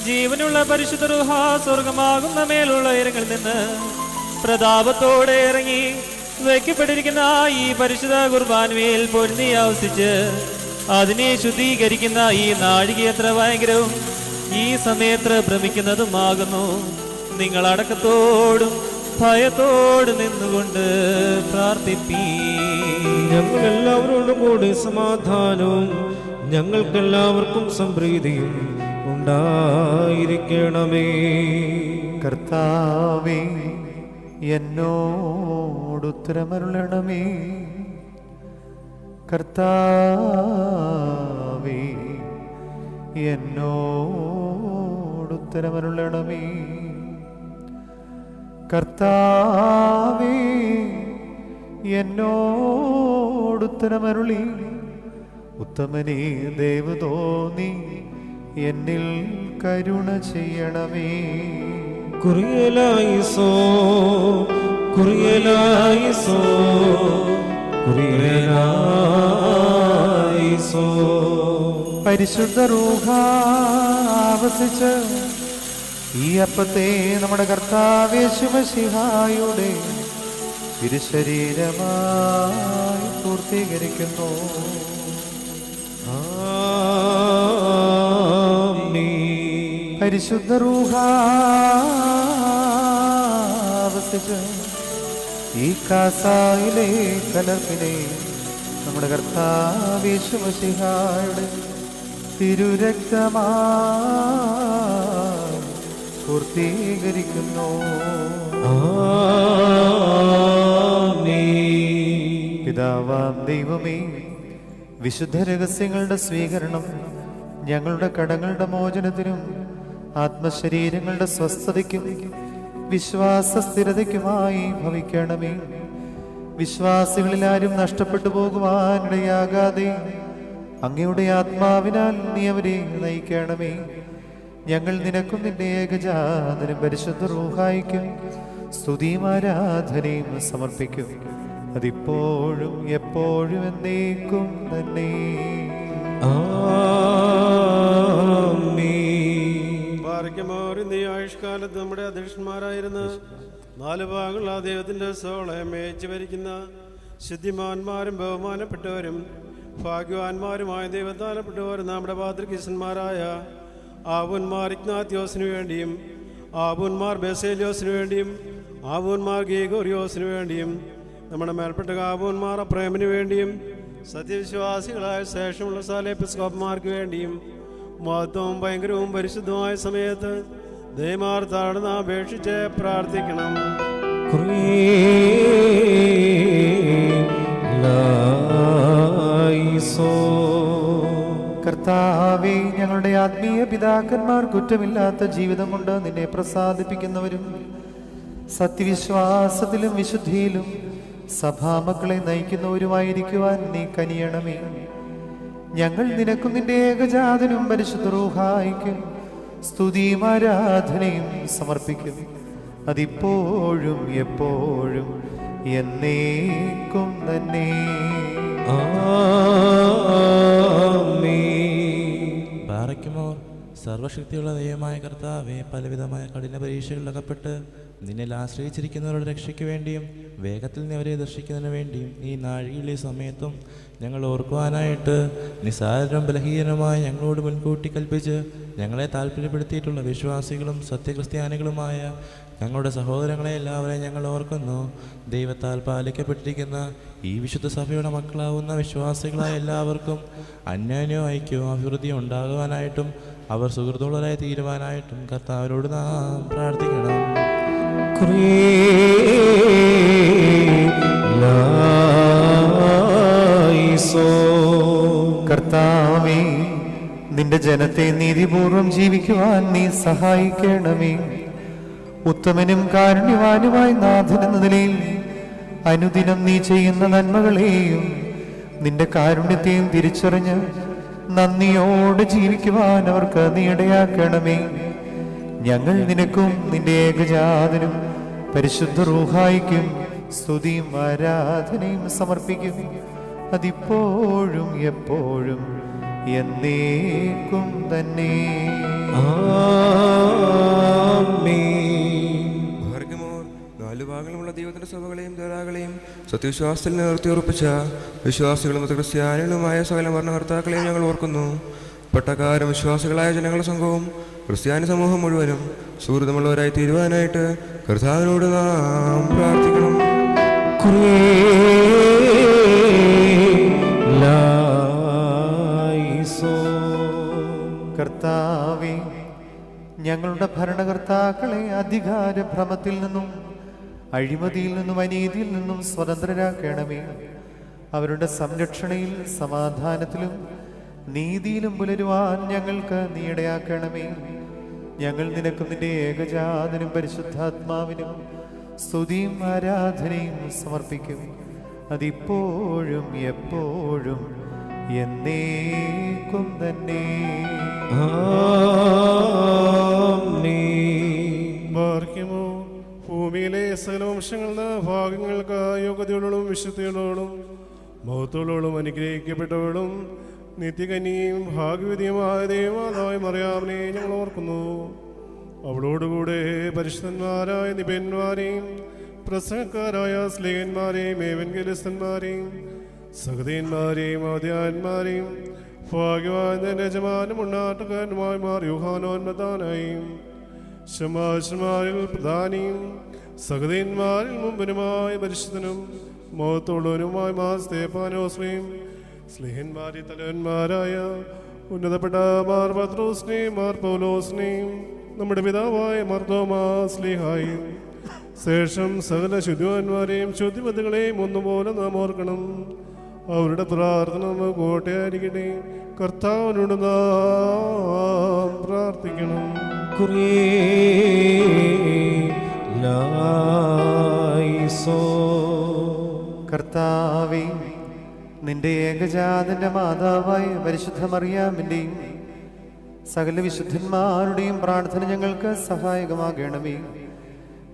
ജീവനുള്ള പരിശുദ്ധ റൂഹ സ്വർഗമാകുന്ന മേലുള്ള ഉയരങ്ങളിൽ നിന്ന് പ്രതാപത്തോടെ ഇറങ്ങി വയ്ക്കപ്പെട്ടിരിക്കുന്ന ഈ പരിശുദ്ധ കുർബാനയിൽ പൊരുന്നി ആവസിച്ച് അതിനെ ശുദ്ധീകരിക്കുന്ന ഈ നാഴിക എത്ര ഭയങ്കരവും ഈ സമയത്ര ഭ്രമിക്കുന്നതുമാകുന്നു. നിങ്ങൾ അടക്കത്തോടും ഭയത്തോടും നിന്നുകൊണ്ട് പ്രാർത്ഥിപ്പീ.
ഞങ്ങളെല്ലാവരോടും കൂടി സമാധാനവും ഞങ്ങൾക്കെല്ലാവർക്കും സംപ്രീതിയും ഉണ്ടായിരിക്കണമേ.
കർത്താവേ, എന്നോടുത്തരമരുളണമേ. കർത്താവേ, എന്നോടുത്തരമരുളണമേ. കർത്താവേ, എന്നോടുത്തരമരുളി. ഉത്തമനേ, ദയവ് തോന്നി എന്നിൽ കരുണ ചെയ്യണമേ.
കുറിയലായിസോ കുറിയലായിസോ കുറിയലായിസോ.
പരിശുദ്ധ റൂഹ ആവസിച്ച് ഈ അപ്പത്തെ നമ്മുടെ കർത്താവ് യേശുമശിഹായുടെ തിരുശരീരമായി പൂർത്തീകരിക്കുന്നു. പരിശുദ്ധ റൂഹ ആവസിച്ച് ഈ കാസായിലെ കലർപ്പിനെ നമ്മുടെ കർത്താവ് യേശുമശിഹായുടെ തിരുരക്തമായി പൂർത്തീകരിക്കുന്നു. പിതാവാം ദൈവമേ, വിശുദ്ധ രഹസ്യങ്ങളുടെ സ്വീകരണം ഞങ്ങളുടെ കടങ്ങളുടെ മോചനത്തിനും ആത്മശരീരങ്ങളുടെ സ്വസ്ഥതയ്ക്കും വിശ്വാസ സ്ഥിരതയ്ക്കുമായി ഭവിക്കണമേ. വിശ്വാസികളിലാരും നഷ്ടപ്പെട്ടു പോകുവാനിടയാകാതെ അങ്ങയുടെ ആത്മാവിനാൽ നീ അവരെ നയിക്കണമേ. ഞങ്ങൾ നിനക്കും നിന്റെ ഏകജാതനും പരിശുദ്ധ റൂഹായിക്കും സ്തുതിയും ആരാധനയും സമർപ്പിക്കും. അതിപ്പോഴും എപ്പോഴും എന്നേക്കും തന്നെ.
ഈ ആയുഷ്കാലത്ത് നമ്മുടെ അധ്യക്ഷന്മാരായിരുന്ന 4 ഭാഗങ്ങളുള്ള ദൈവത്തിന്റെ സോളെ മേച്ചു ഭരിക്കുന്ന ശുദ്ധിമാന്മാരും ബഹുമാനപ്പെട്ടവരും ഭാഗ്യവാന്മാരുമായ ദൈവത്താലപ്പെട്ടവരും നമ്മുടെ പാത്രികീസന്മാരായ ആബൂന്മാർ ഇഗ്നാത്യോസിനു വേണ്ടിയും ആബൂന്മാർ ബെസേലിയോസിനു വേണ്ടിയും ആബൂന്മാർ ഗീഗോറിയോസിനു വേണ്ടിയും നമ്മുടെ മേൽപ്പെട്ട ആബൂന്മാർ അപ്രേമിനു വേണ്ടിയും സത്യവിശ്വാസികളായ ശേഷമുള്ള സാലേപ്പിസ്കോപ്പന്മാർക്ക് വേണ്ടിയും മഹത്വവും ഭയങ്കരവും പരിശുദ്ധമായ സമയത്ത് ദൈവമാർ താഴ്ന്ന് അപേക്ഷിച്ച് പ്രാർത്ഥിക്കണം.
കർത്താവേ, ഞങ്ങളുടെ ആത്മീയ പിതാക്കന്മാർ കുറ്റമില്ലാത്ത ജീവിതം കൊണ്ട് നിന്നെ പ്രസാദിപ്പിക്കുന്നവരും സത്യവിശ്വാസത്തിലും വിശുദ്ധിയിലും സഭാമക്കളെ നയിക്കുന്നവരുമായിരിക്കുവാൻ നീ കനിയണമേ. ഞങ്ങൾ നിനക്കും നിന്റെ ഏകജാതനും പരിശുദ്ധ റൂഹായിക്കും സ്തുതിയും ആരാധനയും സമർപ്പിക്കും. അതിപ്പോഴും എപ്പോഴും എന്നേക്കും തന്നെ.
ബാറയ്ക്കുമോർ സർവശക്തിയുള്ള ദൈവമായ കർത്താവെ, പലവിധമായ കഠിന പരീക്ഷകളിൽ അകപ്പെട്ട് നിന്നിൽ ആശ്രയിച്ചിരിക്കുന്നവരുടെ രക്ഷയ്ക്ക് വേണ്ടിയും വേഗത്തിൽ നീ അവരെ ദർശിക്കുന്നതിന് വേണ്ടിയും ഈ നാഴികയിലെ സമയത്തും ഞങ്ങൾ ഓർക്കുവാനായിട്ട് നിസ്സാരരും ബലഹീനമായ ഞങ്ങളോട് മുൻകൂട്ടി കൽപ്പിച്ച് ഞങ്ങളെ താല്പര്യപ്പെടുത്തിയിട്ടുള്ള വിശ്വാസികളും സത്യക്രിസ്ത്യാനികളുമായ ഞങ്ങളുടെ സഹോദരങ്ങളെ എല്ലാവരെയും ഞങ്ങൾ ഓർക്കുന്നു. ദൈവത്താൽ പാലിക്കപ്പെട്ടിരിക്കുന്ന ഈ വിശുദ്ധ സഭയുടെ മക്കളാവുന്ന വിശ്വാസികളായ എല്ലാവർക്കും അന്യോന്യവും ഐക്യവും അഭിവൃദ്ധിയും ഉണ്ടാകുവാനായിട്ടും അവർ സുഹൃത്തുക്കളായി തീരുവാനായിട്ടും കർത്താവിനോട് നാം പ്രാർത്ഥിക്കണം.
കർത്താവേ, നിന്റെ ജനത്തെ നീതിപൂർവം ജീവിക്കുവാൻ നീ സഹായിക്കണമേ. ഉത്തമനും കാരുണ്യവാനുമായ നാഥൻ എന്ന നിലയിൽ അനുദിനം നീ ചെയ്യുന്ന നന്മകളെയും നിന്റെ കാരുണ്യത്തെയും തിരിച്ചറിഞ്ഞ് നന്ദിയോടെ ജീവിക്കുവാൻ അവർക്ക് നീ ഇടയാക്കണമേ. ഞങ്ങൾ നിനക്കും നിന്റെ ഏകജാതനും പരിശുദ്ധ റൂഹായിക്കും സ്തുതിയും ആരാധനയും സമർപ്പിക്കും. അതിപ്പോഴും എപ്പോഴും എന്നേക്കും തന്നെ.
നാലു ഭാഗങ്ങളുമുള്ള ദൈവത്തിന്റെ സഭകളെയും ധാരാകളെയും സത്യവിശ്വാസത്തിൽ നിർത്തി ഉറപ്പിച്ച വിശ്വാസികളും ക്രിസ്ത്യാനികളുമായ സകല ഭരണകർത്താക്കളെയും ഞങ്ങൾ ഓർക്കുന്നു. പട്ടക്കാരും വിശ്വാസികളായ ജനങ്ങളുടെ സംഘവും ക്രിസ്ത്യാനി സമൂഹം മുഴുവനും സുഹൃതമുള്ളവരായി തീരുവാനായിട്ട് കർത്താവിനോട് നാം പ്രാർത്ഥിക്കണം.
കർത്താവേ, ഞങ്ങളുടെ ഭരണകർത്താക്കളെ അധികാരഭ്രമത്തിൽ നിന്നും അഴിമതിയിൽ നിന്നും അനീതിയിൽ നിന്നും സ്വതന്ത്രരാക്കണമേ. അവരുടെ സംരക്ഷണയിൽ സമാധാനത്തിലും നീതിയിലും പുലരുവാൻ ഞങ്ങൾക്ക് നീ ഇടയാക്കണമേ. ഞങ്ങൾ നിനക്കും നിന്റെ ഏകജാതനും പരിശുദ്ധാത്മാവിനും സ്തുതിയും ആരാധനയും സമർപ്പിക്കും. അതിപ്പോഴും എപ്പോഴും എന്നേക്കും തന്നെ.
ഭൂമിയിലെ സകല വംശങ്ങളുടെ ഭാഗങ്ങൾക്ക് യോഗ്യതയോടും വിശുദ്ധിയോടും മഹത്വത്തോടും അനുഗ്രഹിക്കപ്പെട്ടവളും നിത്യകന്യയും ഭാഗ്യവതിയുമായ ദൈവമായ മറിയാമിനെ ഞങ്ങൾ ഓർക്കുന്നു. അവളോടുകൂടെ പരിശുദ്ധന്മാരായ നിബന്മാരെയും പ്രസംഗക്കാരായ സ്ലേഹന്മാരെയും ഏവൻഗലിസ്തന്മാരെയും സഹതന്മാരെയും ആദ്യാന്മാരെയും ഭാഗ്യവാൻ യജമാനും ഉണ്ണാട്ടുകാരനുമായി മാർ യോഹാനോന്മതാനായും ശമാശമാരിൽ പ്രധാനിയും സഹതന്മാരിൽ മുമ്പനുമായ പരിശുദ്ധനും മഹത്വമുള്ളവനുമായ മാർ സ്തേഫാനോസ്നെയും സ്ലേഹന്മാരിൽ തലവന്മാരായ ഉന്നതപ്പെട്ട മാർ പത്രോസിനെയും മാർ പൗലോസിനെയും നമ്മുടെ പിതാവായ മർത്തോമാ സ്ലീഹായും ശേഷം സകല ശുദ്ധിവാന്മാരെയും ശുദ്ധിമതികളെയും ഒന്നുപോലെ നാം ഓർക്കണം. അവരുടെ പ്രാർത്ഥന നമുക്ക് കോട്ടയായിരിക്കട്ടെ. കർത്താവിനോട് നാം പ്രാർത്ഥിക്കണം.
കർത്താവേ, നിന്റെ ഏകജാതന്റെ മാതാവായ പരിശുദ്ധ മറിയാമിന്റെയും സകല വിശുദ്ധന്മാരുടെയും പ്രാർത്ഥന ഞങ്ങൾക്ക് സഹായകമാകണമേ.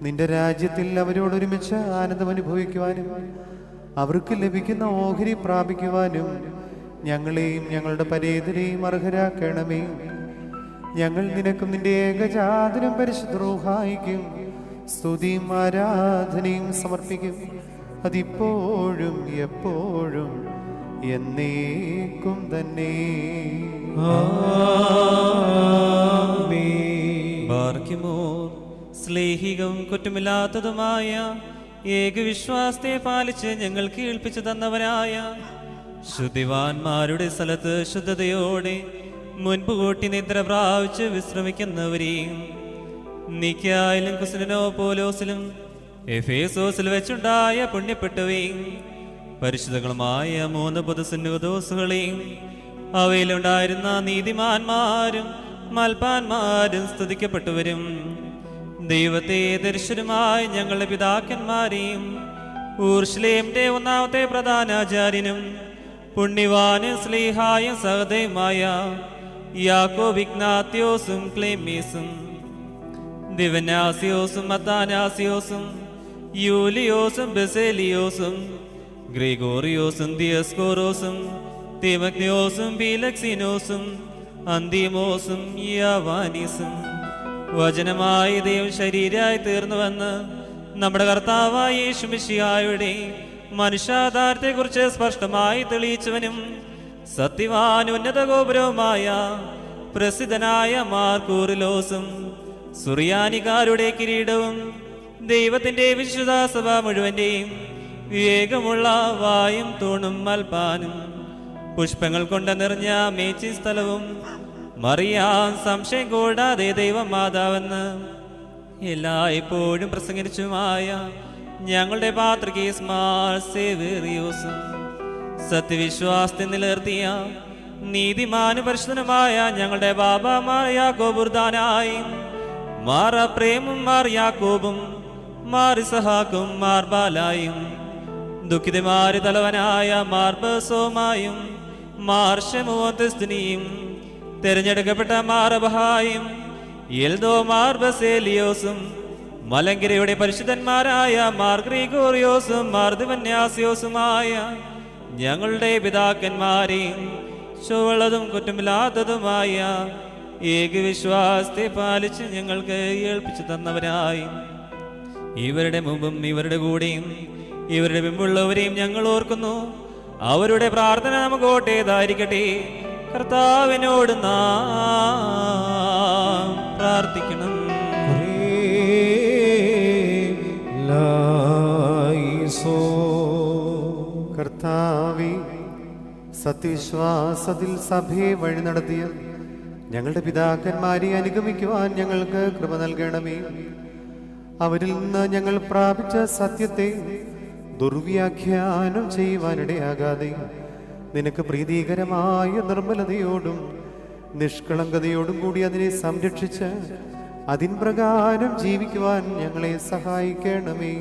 നിന്റെ രാജ്യത്തിൽ അവരോടൊരുമിച്ച് ആനന്ദം അനുഭവിക്കുവാനും അവർക്ക് ലഭിക്കുന്ന ഓഹരി പ്രാപിക്കുവാനും ഞങ്ങളെയും ഞങ്ങളുടെ പരേതരെയും അർഹരാക്കണമേ. ഞങ്ങൾ നിനക്കും നിന്റെ ഏകജാതനും പരിശുദ്ധ റൂഹായിക്കും സ്തുതിയും ആരാധനയും സമർപ്പിക്കും. അതിപ്പോഴും എപ്പോഴും എന്നേക്കും തന്നെ.
സ്ലേഹികവും കുറ്റമില്ലാത്തതുമായ ഏകവിശ്വാസത്തെ പാലിച്ച് ഞങ്ങൾ കേൾപ്പിച്ചു തന്നവരായ ശുദ്ധിവാന്മാരുടെ സ്ഥലത്ത് ശുദ്ധതയോടെ മുൻപ് കൂട്ടി നിദ്ര പ്രാപിച്ച് വിശ്രമിക്കുന്നവരെയും നിക്കായിലും കുസ്തോലിനോപോലോസിലും എഫേസോസിൽ വെച്ചുണ്ടായ പുണ്യപ്പെട്ടവയും പരിശുദ്ധങ്ങളുമായ 3 പൊതുസുന്നതോസുകളെയും അവയിലുണ്ടായിരുന്ന നീതിമാന്മാരും മൽപ്പാന്മാരും സ്തുതിക്കപ്പെട്ടുവരും. ദൈവത്തെ ദർശനമായി ഞങ്ങളുടെ പിതാക്കന്മാരെയും ഊർശ്ലേമിന്റെ ഒന്നാമത്തെ പ്രധാനാചാര്യനും പുണ്യവാനും സ്ലീഹായും സഹദയുമായ യാക്കോബ് ഇഗ്നാത്യോസും ക്ലേമീസും ദിവനാസിയോസും അത്താനാസിയോസും യൂലിയോസും ബെസേലിയോസും ഗ്രിഗോറിയോസും ദിയസ്കോറോസും തിമഗ്നിയോസും ബീലക്സിനോസും അന്തിമോസും യാവാനീസും വചനമായി ദൈവം ശരീരമായി തീർന്നുവെന്ന് നമ്മുടെ കർത്താവായ യേശു മിശിഹായുടെ മനുഷ്യാധാരത്തെക്കുറിച്ച് സ്പഷ്ടമായി തെളിയിച്ചവനും സത്യവാൻ ഉന്നത ഗോപുരവുമായ പ്രസിദ്ധനായ മാർക്കൂറിലോസും സുറിയാനിക്കാരുടെ കിരീടവും ദൈവത്തിന്റെ വിശുദ്ധ സഭ മുഴുവന്റെയും വിവേകമുള്ള വായും തൂണും മൽപ്പാനും പുഷ്പങ്ങൾ കൊണ്ട് നിറഞ്ഞ മേച്ചി സ്ഥലവും മറിയാം സംശയം കൂടാതെ ദൈവമാതാവെന്ന് എല്ലായ്പ്പോഴും പ്രസംഗിച്ചുമായ ഞങ്ങളുടെ പാത്രികീസ് മാർ സേവേറിയോസും സത്യവിശ്വാസത്തെ നിലനിർത്തിയ നീതിമാനും പരിശുദ്ധനുമായ ഞങ്ങളുടെ ബാബാമാർ യാക്കോബുർദാനായി മാർ അപ്രേമും മാർ യാക്കോബും മാർ ഇസഹാക്കും മാർ ബാലായും ദുഃഖിതമാരി തലവനായ മാർ ബസോമായും മാർ ശമോത്തസ്തിനിയും തെരഞ്ഞെടുക്കപ്പെട്ട മാർ അബഹായും എൽദോ മാർ ബസേലിയോസും മലങ്കരയുടെ പരിശുദ്ധന്മാരായ മാർ ഗ്രിഗോറിയോസും മാർ ദിവന്യാസിയോസുമായ ഞങ്ങളുടെ പിതാക്കന്മാരെയും ചുവളതും കുറ്റമില്ലാത്തതുമായ ഏകവിശ്വാസത്തെ പാലിച്ച് ഞങ്ങൾക്ക് ഏൽപ്പിച്ചു തന്നവരായി ഇവരുടെ മുമ്പും ഇവരുടെ കൂടെയും ഇവരുടെ മുമ്പുള്ളവരെയും ഞങ്ങൾ ഓർക്കുന്നു. അവരുടെ പ്രാർത്ഥന നമുക്കോട്ടേതായിരിക്കട്ടെ. കർത്താവിനോട് നാം പ്രാർത്ഥിക്കണം.
കർത്താവേ, സത്യവിശ്വാസത്തിൽ സഭയെ വഴി നടത്തിയ ഞങ്ങളുടെ പിതാക്കന്മാരെ അനുഗമിക്കുവാൻ ഞങ്ങൾക്ക് കൃപ നൽകണമേ. അവരിൽ നിന്ന് ഞങ്ങൾ പ്രാപിച്ച സത്യത്തെ ദുർവ്യാഖ്യാനം ചെയ്യുവാനിടയാകാതെ നിനക്ക് പ്രീതികരമായ നിർമ്മലതയോടും നിഷ്കളങ്കതയോടും കൂടി അതിനെ സംരക്ഷിച്ച് അതിൻ പ്രകാരം ജീവിക്കുവാൻ ഞങ്ങളെ സഹായിക്കണമേ.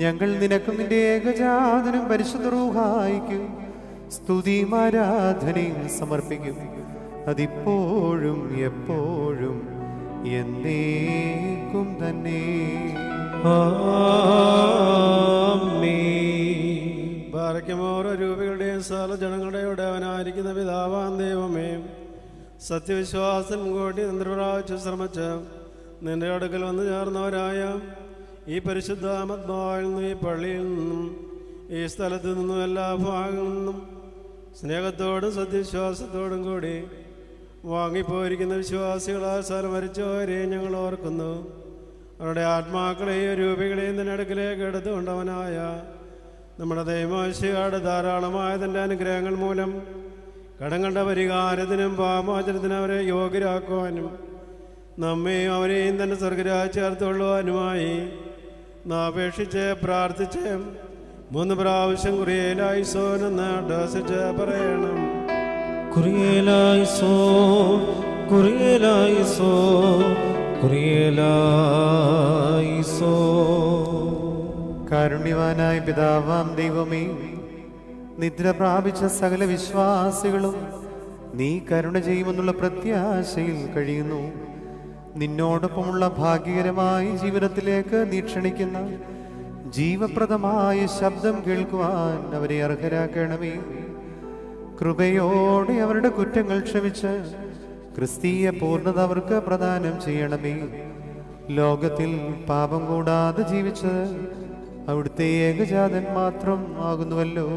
ഞങ്ങൾ നിനക്കും നിന്റെ ഏകജാതനും പരിശുദ്ധ റൂഹായിക്കും സ്തുതിയും ആരാധനയും സമർപ്പിക്കും. അതിപ്പോഴും എപ്പോഴും എന്നേക്കും തന്നെ.
ബാരയ്ക്കുമോരോ രൂപകളുടെയും സകല ജനങ്ങളുടെയും ഉടയവനായിരിക്കുന്ന പിതാവാൻ ദൈവമേ, സത്യവിശ്വാസം മുൻകൂട്ടി നിന്ദ്രപ്രാവശ്യം ശ്രമിച്ച് നിന്റെ അടുക്കൽ വന്നു ചേർന്നവരായ ഈ പരിശുദ്ധ മദ്ബായിൽ നിന്നും ഈ പള്ളിയിൽ നിന്നും ഈ സ്ഥലത്തു നിന്നും എല്ലാ ഭാഗങ്ങളിൽ നിന്നും സ്നേഹത്തോടും സത്യവിശ്വാസത്തോടും കൂടി വാങ്ങിപ്പോയിരിക്കുന്ന വിശ്വാസികളാൽ സ്ഥലം മരിച്ചവരെ ഞങ്ങൾ ഓർക്കുന്നു. അവരുടെ ആത്മാക്കളെയും രൂപികളെയും തന്നെ അടുക്കിലേക്ക് എടുത്തുകൊണ്ടവനായ നമ്മുടെ ദൈവശിയുടെ ധാരാളമായ തൻ്റെ അനുഗ്രഹങ്ങൾ മൂലം കടം കണ്ട പരിഹാരത്തിനും പാപമോചനത്തിനും അവരെ യോഗ്യരാക്കുവാനും നമ്മെയും അവരെയും തന്നെ സ്വർഗരാജ്യം ചേർത്തുകൊള്ളുവാനുമായി നാപേക്ഷിച്ച് പ്രാർത്ഥിച്ച് 3 പ്രാവശ്യം കുറിയേലായിസോനെന്ന് ഡോസിച്ച് പറയണം.
കുറിയേലായിസോ കുറിയേലായിസോ കുറിയേലായിസോ.
കാരുണ്യവാനായ പിതാവാം ദൈവമേ, നിദ്ര പ്രാപിച്ച സകല വിശ്വാസികളും നീ കരുണ ചെയ്യുമെന്നുള്ള പ്രത്യാശയിൽ കഴിയുന്നു. നിന്നോടൊപ്പമുള്ള ഭാഗ്യകരമായ ജീവിതത്തിലേക്ക് നീ ക്ഷണിക്കുന്ന ജീവപ്രദമായ ശബ്ദം കേൾക്കുവാൻ അവരെ അർഹരാക്കണമേ. കൃപയോടെ അവരുടെ കുറ്റങ്ങൾ ക്ഷമിച്ച് ക്രിസ്തീയ പൂർണ്ണത അവർക്ക് പ്രദാനം ചെയ്യണമേ. ലോകത്തിൽ പാപം കൂടാതെ ജീവിച്ചത് അവിടുത്തെ ഏകജാതൻ മാത്രം ആകുന്നുവല്ലോ.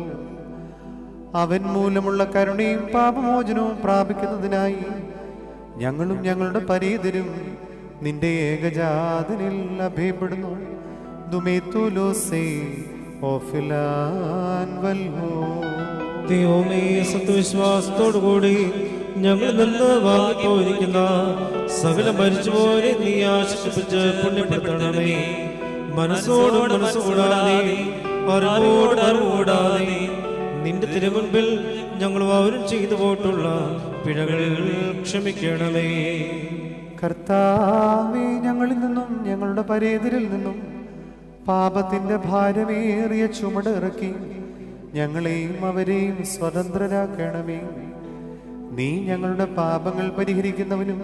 അവൻ മൂലമുള്ള കരുണയും പാപമോചനവും പ്രാപിക്കുന്നതിനായി ഞങ്ങളും ഞങ്ങളുടെ പരീതരും നിന്റെ ഏകജാതനിൽ അഭയപ്പെടുന്നു.
ദൈവമേ, സത്യവിശ്വാസത്തോടുകൂടി ഞങ്ങൾ നിന്ന് വാങ്ങിപ്പോയിരിക്കുന്ന സകല മരിച്ചുപോലെ നീ ആശ്വസിപ്പിച്ച് പുണ്യപ്പെടുത്തണമേ. മനസ്സോടും മനസ്സുകൂടാതെ അറിവോട് അറിവൂടാതെ നിന്റെ തിരുമുൻപിൽ ഞങ്ങളും അവരും ചെയ്തു പോയിട്ടുള്ള പിഴകൾ ക്ഷമിക്കണമേ.
കർത്താവേ, ഞങ്ങളിൽ നിന്നും ഞങ്ങളുടെ പരേതരിൽ നിന്നും പാപത്തിന്റെ ഭാരമേറിയ ചുമട് ഇറക്കി ഞങ്ങളെയും അവരെയും സ്വതന്ത്രരാക്കണമേ. നീ ഞങ്ങളുടെ പാപങ്ങൾ പരിഹരിക്കുന്നവനും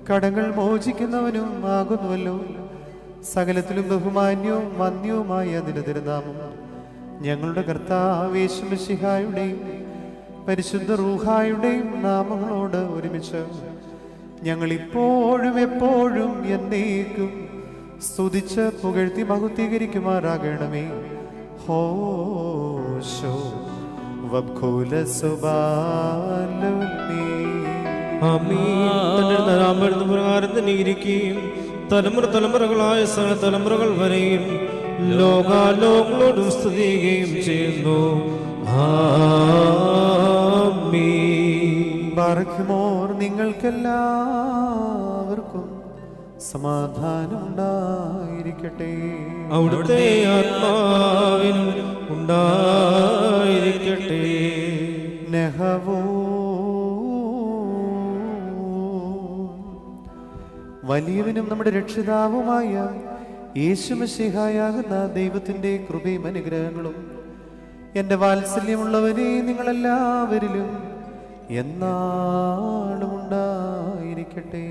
കടങ്ങൾ മോചിക്കുന്നവനും ആകുന്നുവല്ലോ. സകലത്തിലും ബഹുമാന്യവും വന്യവുമായ നിന്റെ തിരുനാമം ഞങ്ങളുടെ കർത്താവ് യേശു മിശിഹായുടെയും പരിശുദ്ധ റൂഹായുടെയും നാമങ്ങളോട് ഒരുമിച്ച് ഞങ്ങൾ ഇപ്പോഴും എപ്പോഴും എന്നേക്കും സ്തുതിച്ച് പുകഴ്ത്തി മഹത്വീകരിക്കുമാറാകണമേ. ഹോശോ വബ്ഖുല സുബാലുനി.
പ്രകാരം തന്നെ ഇരിക്കുകയും തലമുറ തലമുറകളായ സകല തലമുറകൾ വരെയും ലോകാലോകളോടും സ്തുതിക്കുകയും ചെയ്യുന്നു.
ബാറഖ്മോർ, നിങ്ങൾക്കെല്ലാവർക്കും സമാധാനം ഉണ്ടായിരിക്കട്ടെ.
അവിടുത്തെ ആത്മാവിനും ഉണ്ടായിരിക്കട്ടെ.
നെഹവോ. വലിയവനും നമ്മുടെ രക്ഷിതാവുമായ യേശു മിശിഹായാകുന്ന ദൈവത്തിൻ്റെ കൃപയും അനുഗ്രഹങ്ങളും എൻ്റെ വാത്സല്യമുള്ളവരെ നിങ്ങളെല്ലാവരിലും എന്നാളും ഉണ്ടായിരിക്കട്ടെ.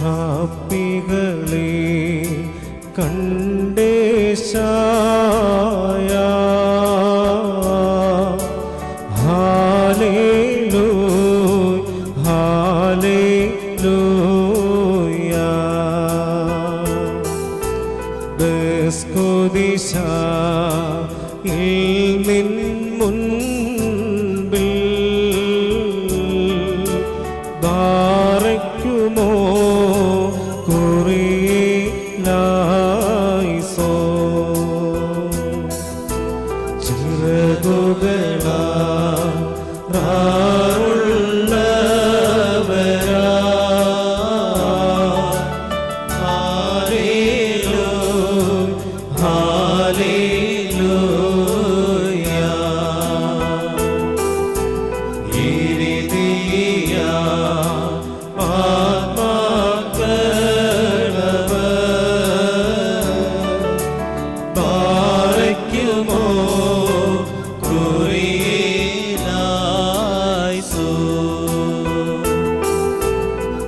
സാപ്പികളെ കണ്ടേശായ ഹാലേലൂയ ഹാലേലൂയ. ബസ്കുദിശയിൽ നിൻ മുൻപിൽ ബാറയ്ക്കുമോ കുറിയിലായിസോ. ചിറകുകളാറുള്ളവരാ ഹാലേലൂയ ഹാലേലൂയ. ഇരിതിയ ബാറയ്ക്കുമോ കുറിയിലായിസോ.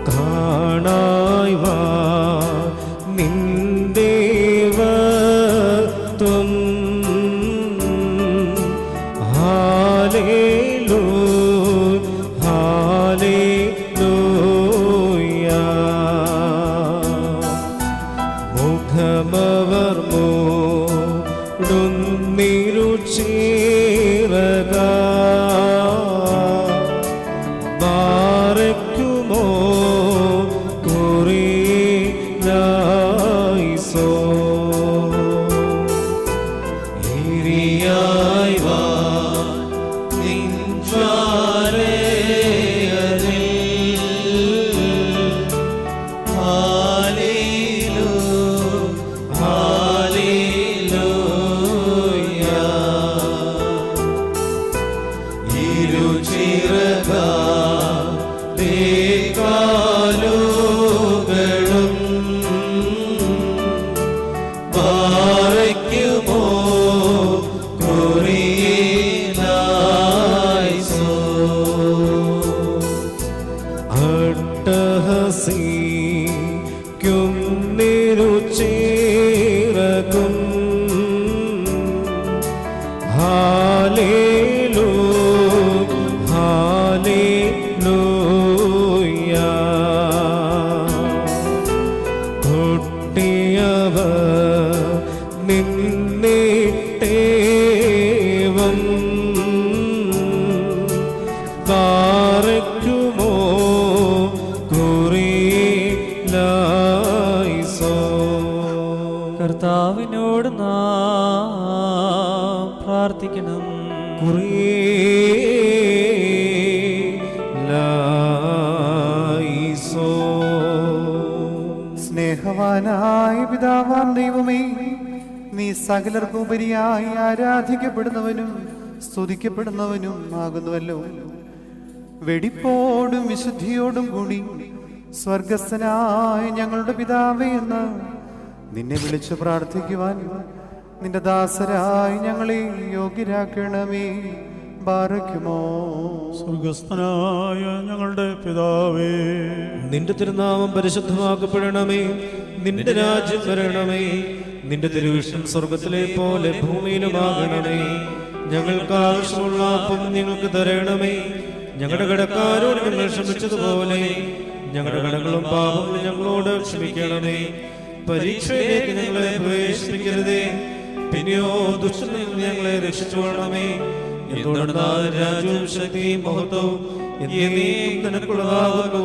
കാണായി വാ നിന്ദേവത്വം. Hallelujah hallelujah. മുഖമവർ മൂടുന്നിരുചീറക ബാറയ്ക്കുമോ കുറിയിലായിസോ. ഇരിയായി വാ നിൻ ജ്വാലയതിൽ. ഹാലേലൂയ ഹാലേലൂയ. ഇരുചിറകാലുകളും ബാറയ്ക്കുമോ കുറിയിലായിസോ. അട്ടഹസിക്കും നിരുചിറകും ഹാലേലൂയ ഹാലേലൂയ. കൊട്ടിയവർ നിന്നിട്ടേവം ബാറയ്ക്കുമോ കുറിയിലായിസോ.
കർത്താവിനോട് നാം പ്രാർത്ഥിക്കണം.
കുറിയിലായിസോ.
കരുണ്യവാനായ പിതാവാം ദൈവമേ, നീ സകലർക്കുപരിയായി ആരാധിക്കപ്പെടുന്നവനും സ്തുതിക്കപ്പെടുന്നവനും ആകുന്നുവല്ലോ. വെടിപ്പോടും വിശുദ്ധിയോടും കൂടി സ്വർഗസ്ഥനായ ഞങ്ങളുടെ പിതാവേ എന്ന് നിന്നെ വിളിച്ചു പ്രാർത്ഥിക്കുവാൻ നിന്റെ ദാസരായി ഞങ്ങളെ യോഗ്യരാക്കണമേ. ബാറക്കുമോ.
സ്വർഗസ്ഥനായ ഞങ്ങളുടെ പിതാവേ,
നിന്റെ തിരുനാമം പരിശുദ്ധമാക്കപ്പെടണമേ. നിന്റെ രാജ്യം വരണമേ. നിന്റെ തിരുവിഷ്ടം സ്വർഗത്തിലെ പോലെ ഭൂമിയിലുമാകണമേ. ഞങ്ങൾക്ക് ആവശ്യമുള്ള അപ്പം ഞങ്ങൾക്ക് തരണമേ. ഞങ്ങളുടെ കടക്കാരോട് ഞങ്ങൾ ക്ഷമിച്ചതുപോലെ ഞങ്ങളുടെ കടങ്ങളും പാപങ്ങളും ഞങ്ങളോട് ക്ഷമിക്കണമേ. പരീക്ഷയിലേക്ക് ഞങ്ങളെ പ്രവേശിപ്പിക്കരുതേ, പിന്നെയോ ദുഷ്ടനിൽ നിന്ന് ഞങ്ങളെ രക്ഷിച്ചുകൊള്ളണമേ. എന്തുകൊണ്ടെന്നാൽ രാജ്യവും ശക്തിയും മഹത്വവും എന്നേക്കും നിനക്കുള്ളതാകുന്നു.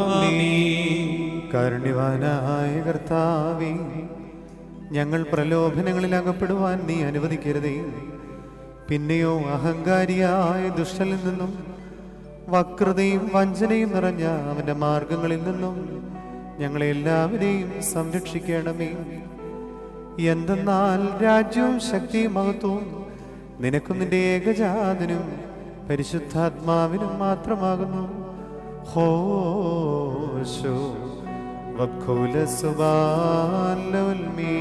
ആമേൻ.
കാരുണ്യവാനായ കർത്താവേ, ഞങ്ങൾ പ്രലോഭനങ്ങളിൽ അകപ്പെടുവാൻ നീ അനുവദിക്കരുതേ. പിന്നെയോ അഹങ്കാരിയായ ദുഷ്ടനിൽ നിന്നും വക്രതയും വഞ്ചനയും നിറഞ്ഞ അവന്റെ മാർഗങ്ങളിൽ നിന്നും ഞങ്ങളെ എല്ലാവരെയും സംരക്ഷിക്കണമേ. എന്തെന്നാൽ രാജ്യവും ശക്തിയും മഹത്വവും നിനക്കും നിന്റെ ഏകജാതനും പരിശുദ്ധാത്മാവിനും മാത്രമാകുന്നു. ഹോശോ വഖൂല സുബാലൗൽമീ.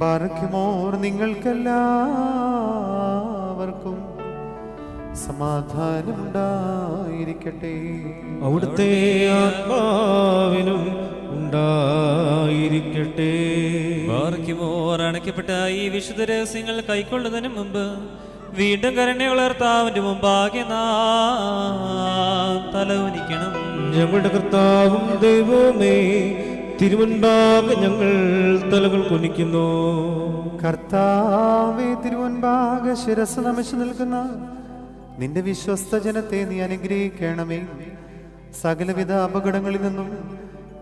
ബാറക്കുമോർ. നിങ്ങൾക്കെല്ലാവർക്കും സമാധാനമുണ്ടായിരിക്കട്ടെ.
അവിടുത്തെ ആത്മാവിനും ഉണ്ടായിരിക്കട്ടെ.
ബാറക്കുമോർ. അണയ്ക്കപ്പെട്ട ഈ വിശുദ്ധ രഹസ്യങ്ങൾ കൈക്കൊള്ളുന്നതിന് മുമ്പ് വീണ്ടും കരുണയുള്ള കർത്താവിന്റെ മുമ്പാകെ നാം തലകുനിക്കണം.
ഞങ്ങളുടെ കർത്താവും ദൈവമേ, തിരുമുൻപാകെ ഞങ്ങൾ തലകൾ കുനിക്കുന്നു.
കർത്താവേ, തിരുവൻപാകെ ശിരസ് നമിച്ചു നിൽക്കുന്ന നിന്റെ വിശ്വസ്ത ജനത്തെ നീ അനുഗ്രഹിക്കണമേ. സകലവിധ അപകടങ്ങളിൽ നിന്നും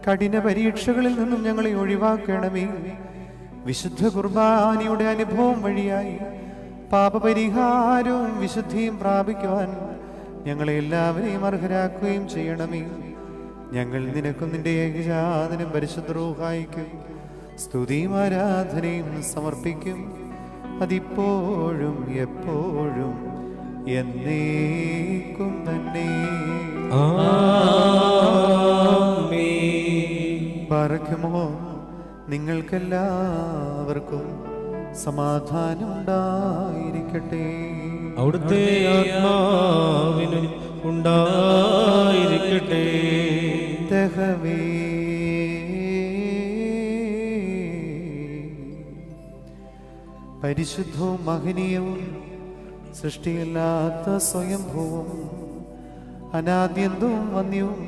കഠിന പരീക്ഷകളിൽ നിന്നും ഞങ്ങളെ ഒഴിവാക്കണമേ. വിശുദ്ധ കുർബാനയുടെ അനുഭവം വഴിയായി പാപപരിഹാരവും വിശുദ്ധിയും പ്രാപിക്കുവാൻ ഞങ്ങളെ എല്ലാവരെയും അർഹരാക്കുകയും ചെയ്യണമേ. ഞങ്ങൾ നിനക്കും നിന്റെ ഏകജാതനും പരിശുദ്ധ റൂഹായിക്കും സ്തുതിയും ആരാധനയും സമർപ്പിക്കും. അതിപ്പോഴും എപ്പോഴും എന്നേക്കും തന്നെ. പറക്കുമോ. നിങ്ങൾക്കെല്ലാവർക്കും സമാധാനം ഉണ്ടായിരിക്കട്ടെ.
അവിടുത്തെ ആത്മാവിനും ഉണ്ടായിരിക്കട്ടെ.
ദഹവേ പരിശുദ്ധവും മഹനീയവും സൃഷ്ടിയില്ലാത്ത സ്വയംഭൂവും അനാദ്യന്തവും വന്യവും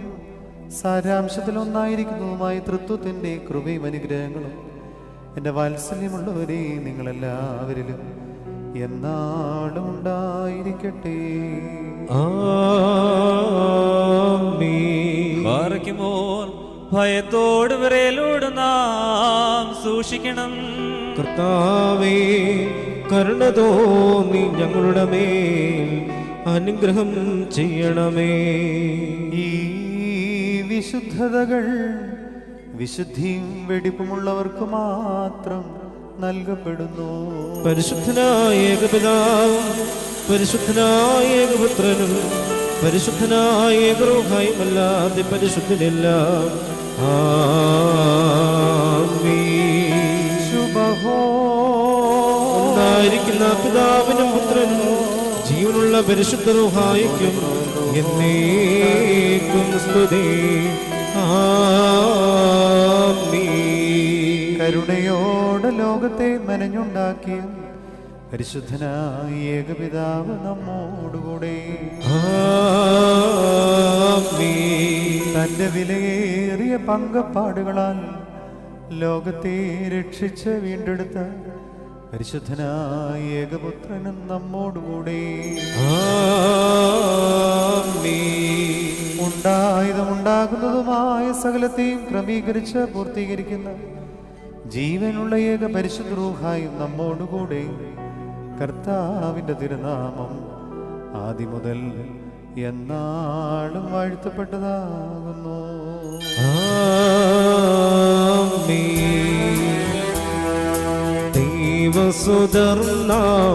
സാരാംശത്തിലൊന്നായിരിക്കുന്നതുമായ തൃത്വത്തിൻ്റെ കൃപയും അനുഗ്രഹങ്ങളും എൻ്റെ വാത്സല്യമുള്ളവരെ നിങ്ങളെല്ലാവരിലും എന്നാളും ഉണ്ടായിരിക്കട്ടെ.
ബാറക്കുമോർ. ഭയത്തോട് വിറയലോട് നാം സൂക്ഷിക്കണം.
കർത്താവേ, കരുണ തോന്നി ഞങ്ങളുടെ മേൽ അനുഗ്രഹം ചെയ്യണമേ.
ഈ വിശുദ്ധതകൾ വിശുദ്ധിയും വെടിപ്പുമുള്ളവർക്ക് മാത്രം നൽകപ്പെടുന്നു.
പരിശുദ്ധനായ ഏകപിതാവും പരിശുദ്ധനായ ഏകപുത്രനും പരിശുദ്ധനായ ഏകറൂഹായും അല്ലാതെ പരിശുദ്ധനില്ല. ഉണ്ടായിരിക്കുന്ന പിതാവിനും പുത്രനും ജീവനുള്ള പരിശുദ്ധ റൂഹായിക്കും എന്നേക്കും സ്തുതി.
കരുണയോടെ ലോകത്തെ മെനഞ്ഞുണ്ടാക്കിയ പരിശുദ്ധനായ ഏകപിതാവ് നമ്മോടുകൂടെ. തന്റെ വിലയേറിയ പങ്കപ്പാടുകളാൽ ലോകത്തെ രക്ഷിച്ച് വീണ്ടെടുത്ത പരിശുദ്ധനായ ഏകപുത്രനും നമ്മോടുകൂടെ. ഉണ്ടായതും ഉണ്ടാകുന്നതുമായ സകലത്തെയും ക്രമീകരിച്ച് പൂർത്തീകരിക്കുന്ന ജീവനുള്ള ഏക പരിശുദ്ധ റൂഹായും നമ്മോടുകൂടെ. കർത്താവിൻ്റെ തിരുനാമം ആദിമുതൽ എന്നാളും വാഴ്ത്തപ്പെട്ടതാകുന്നു.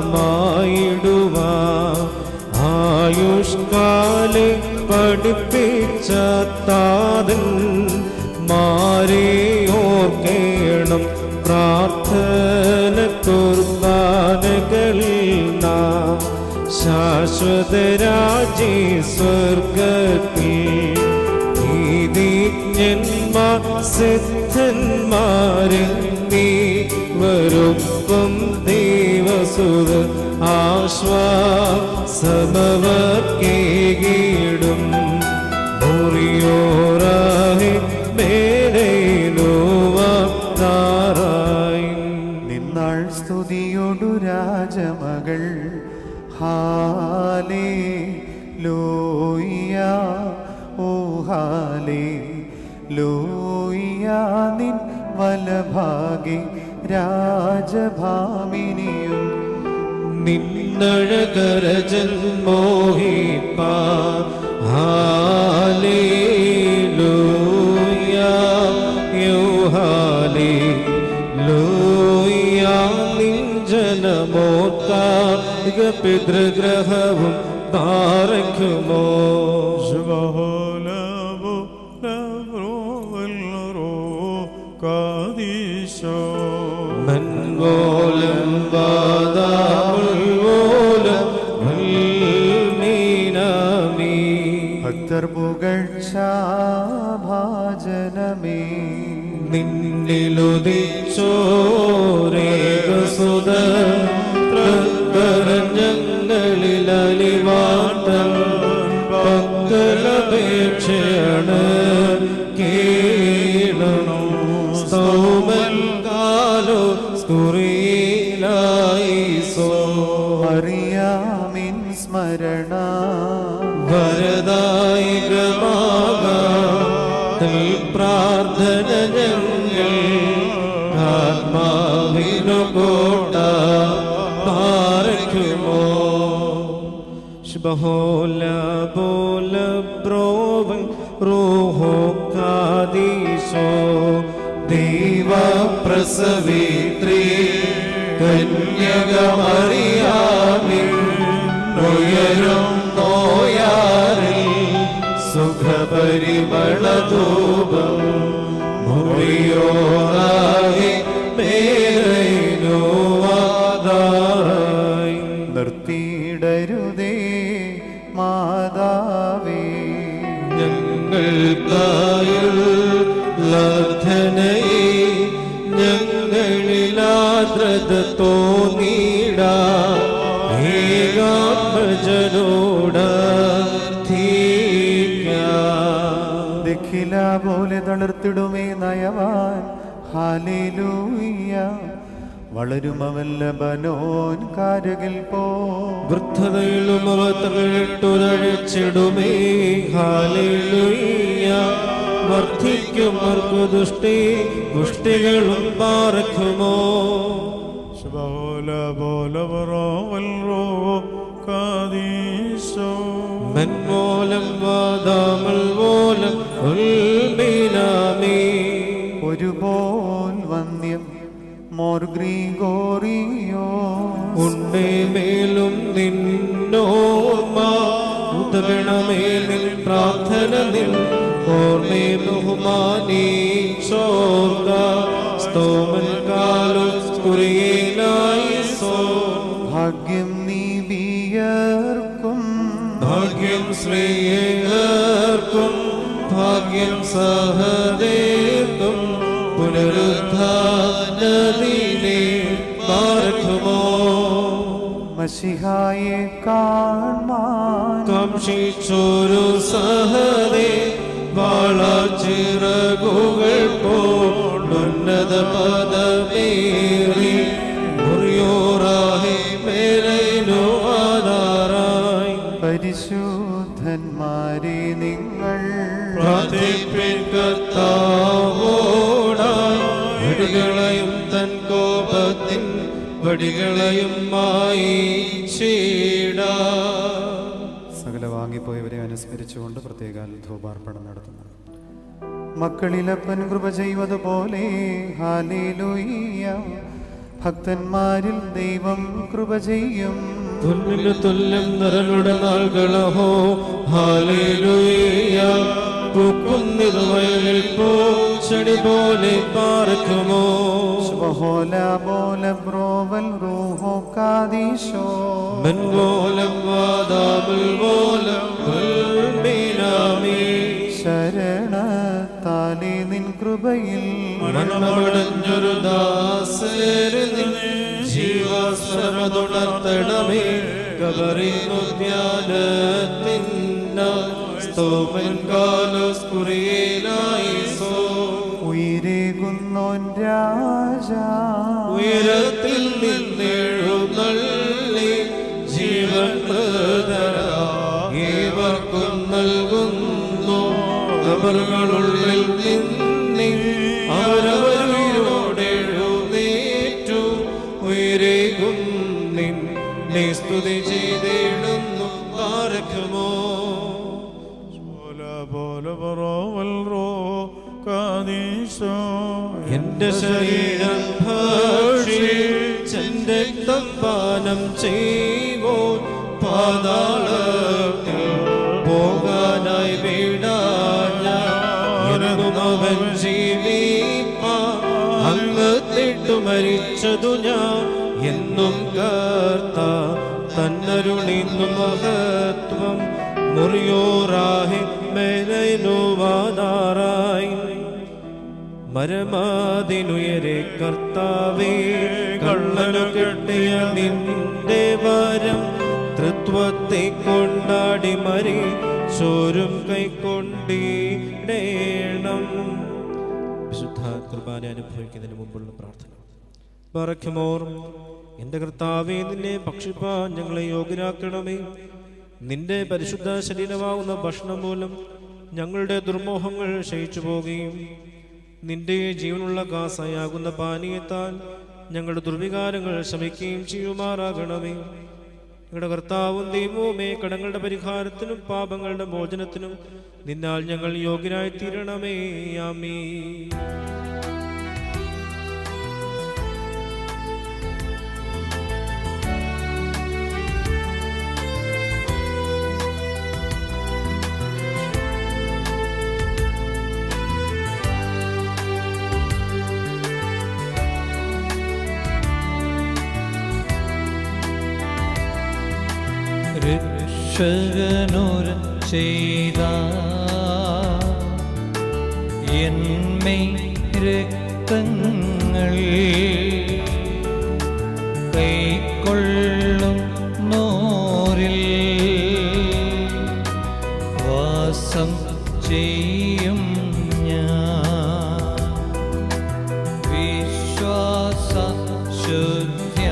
ദൈവസുധർണമായിടുക ആയുഷ്കാലെ പഠിപ്പിച്ച താതൻ മാരെ ഓർക്കേണം പ്രാർത്ഥന കുർബാനകളിൽ നാം ശാശ്വതരാജി സ്വർഗത്തിൽ നീതിജ്ഞന്മാർ സിദ്ധന്മാരെന്നീ വരൊപ്പം ദൈവസുത ആശ്വാസമവർക്കേകിടും മുറിയോറാഹി മേലൈനുവാറായി
നിന്നാൾ സ്തുതിയോടു രാജമകൾ ഹാലേലൂയ ഓ ഹാലേലൂയ നിൻ വലഭാഗി രാജഭാമിനിയും
നിന്നഴകരജൻ മോഹിപ്പാ ഹാലേലൂയ യോ ഹാലേലൂയ നിൻ ജനമോത്താക പിതൃഗ്രഹവും പാറയ്ക്കുമോ
ശുഭഹോലവോ ലവ്രോവല്ലറോ കാദീശോ
മൻവോലം വാദാമുൽവോലം മീനാമീ
ഭക്തർ പുകഴ്ചാഭാജനമേ
നിന്നിലുദിച്ചോരേകസുത ഞങ്ങളിൽ അലിവാട്ടം പക്കലപേക്ഷയാണ് കേളണോ സ്തോമൻ കാലോ സ്തുറിയിലായി സോ
അറിയാമിൻ സ്മരണ
വരദായികമാകാം പ്രാർത്ഥന ഞങ്ങൾ ആത്മാവിനു കോട്ട പാറയ്ക്കുമോ ശുഭഹോല പോല ബ്രോവൻ റൂഹോ കാദീശോ ദൈവപ്രസവിത്രീ കന്യകമറിയാമിൻ ഉയരും നോയാറിൽ സുഖപരിമളധൂപം മുറിയോറായി മേലൈനുവാതായി
നിർത്തിയിടരുതേ മാതാവേ
ഞങ്ങൾക്കായുള്ളധനയെ ഞങ്ങളിലാദ്രത തോന്നിട ഏകാത്മജനോട്
ദിഖില പോലെ തളർത്തിടുമേ നയവാൻ ഹാലേലൂയ വളരുമവൻ ലബനോൻ കാരകിൽ പോ
വൃദ്ധതയിലും അവ തമിഴിട്ടുരഴിച്ചിടുമേ ഹാലേലൂയ വർദ്ധിക്കും ദുഷ്ടി പുഷ്ടികളും പാർക്കുമോ
ശുഭഹോലവോ ലവ്രോവല്ലറോ കാദീശോ
മൻമോലം വാദാമൽ മോലം ഉൽബിനാമീ
ഒരുപോൽ വന്യം മോർ ഗ്രിഗോറിയോ
ഉണ്ടേ മേലും നിന്നോർമ്മ ഉദകണമേ നിൻ പ്രാർത്ഥന നിൻ ഓർമ്മേ ബഹുമാനീ ചോർഗ സ്തോമൻ കാലു കുറിയേനായി സോ
ഭാഗ്യം നീ വിയർക്കും
ഭാഗ്യം ശ്രീയേർക്കും ഭാഗ്യം സഹദേർക്കും പുനരുദ്ധാനദിനെ പാർക്കുമോ
മശിഹായെ കാൺമാൻ
കാംക്ഷിച്ചൊരു സഹദേ വാളച്ചിറകുകൾ പോലുന്നത പദമേറി മുറിയോറാഹി മേലൈനു ആധാരായി
പരിശുദ്ധന്മാരെ നിങ്ങൾ
പ്രാർത്ഥിപ്പിൻ കർത്താവോടായി വടികളെയും തൻ കോപത്തിൻ വടികളെയും മായി ചീട
സകല വാങ്ങിപ്പോയവരെ അനുസ്മരിച്ചുകൊണ്ട് പ്രത്യേക ധൂപാർപ്പണം നടത്തുന്നു. മക്കളിലപ്പൻ കൃപ ചെയ്വതുപോലെ ഹല്ലേലൂയ, ഭക്തന്മാരിൽ ദൈവം കൃപ ചെയ്യും.
തുല്യന് തുല്യം നരനുടെ നാൾകളഹോ ഹല്ലേലൂയ, പൂക്കുന്നിതു വയലിൽ പൂച്ചെടി പോലെ പാർക്കുമോ.
സുബ്ഹാന ബോല ബ്രോവൽ റൂഹോ കാദീശോ,
മെൻവോലം വാദാബുൽ വോലം ബിനാമി.
ശരണത്താലേ നിൻ കൃപയിൽ
മരണമടഞ്ഞൊരു ദാസരിൽ ജീവസ്വരതുണർത്തണമേ. കബറിനുദ്യാനത്തിന്ന സ്തോമൻ കാലോസ് കുറിയേലായിസോ.
ഉയരേകുന്നോൻ രാജാ,
ഉയരത്തിൽ നിന്നെഴുന്നള്ളി ജീവൻ ഏവർക്കും നൽകുന്നു. കബറുകളുള്ളിൽ നിന്നി അവരവരോടെഴുന്നേറ്റു ഉയരേകും നിന്നെ സ്തുതി ചെയ്തിടുന്നു. പാർക്കുമോ എന്റെ ശരീരം ഭക്ഷിച്ചെന്റെ രക്തം പാനം ചെയ്വോ. പാതാളത്തിൽ പോകാനായി വീടാനും അവൻ ജീവിപ്പാ. അങ്ങത്തിട്ടു മരിച്ചതു ഞാൻ എന്നും കർത്ത തന്നരുളിന്നു മഹത്വം. മുറിയോറാഹി മേലൈനുവാദാറായി മരമാതിനുയരെ കർത്താവേ. കള്ളനു കെട്ടിയ നിന്റെ വരം തൃത്വത്തെ കൊണ്ടാടി മരി ചോരും കൈക്കൊണ്ടിടേണം. വിശുദ്ധ കുർബാന അനുഭവിക്കുന്നതിന് മുമ്പുള്ള പ്രാർത്ഥന. ബറഖ്മോർ, എന്റെ കർത്താവേ, നിന്നെ ഭക്ഷിപ്പാൻ ഞങ്ങളെ യോഗ്യരാക്കണമേ. നിന്റെ പരിശുദ്ധ ശരീരമാകുന്ന ഭക്ഷണം മൂലം ഞങ്ങളുടെ ദുർമോഹങ്ങൾ ക്ഷയിച്ചു പോകുകയും നിന്റെ ജീവനുള്ള കാസായാകുന്ന പാനീയത്താൽ ഞങ്ങളുടെ ദുർവികാരങ്ങൾ ശമിക്കുകയും ചെയ്യുമാറാകണമേ. ഞങ്ങളുടെ കർത്താവും ദൈവവുമേ, കടങ്ങളുടെ പരിഹാരത്തിനും പാപങ്ങളുടെ മോചനത്തിനും നിന്നാൽ ഞങ്ങൾ യോഗ്യരായി തീരണമേ. ആമീൻ.
രക്ഷകനോര ചെയ്ത എന്മേ രക്തങ്ങൾ കൈക്കൊള്ളും നോരിൽ വാസം ചെയ്യും ഞാൻ. വിശ്വാസ ശുദ്ധ്യ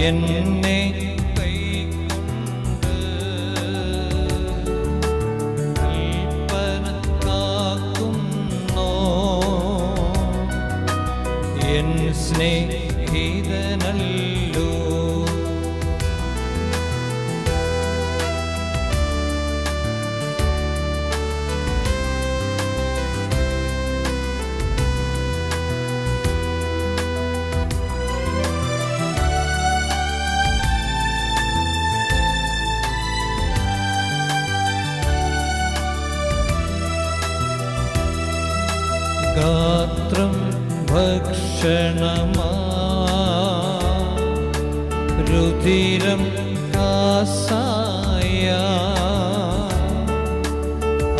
എന്നെ കൈക്കൊണ്ട് കൽപ്പന കാക്കുന്നോ എൻ സ്നേഹിതനല്ലോ. ഗാത്രം ഭക്ഷണമാ രുധിരം കാസായ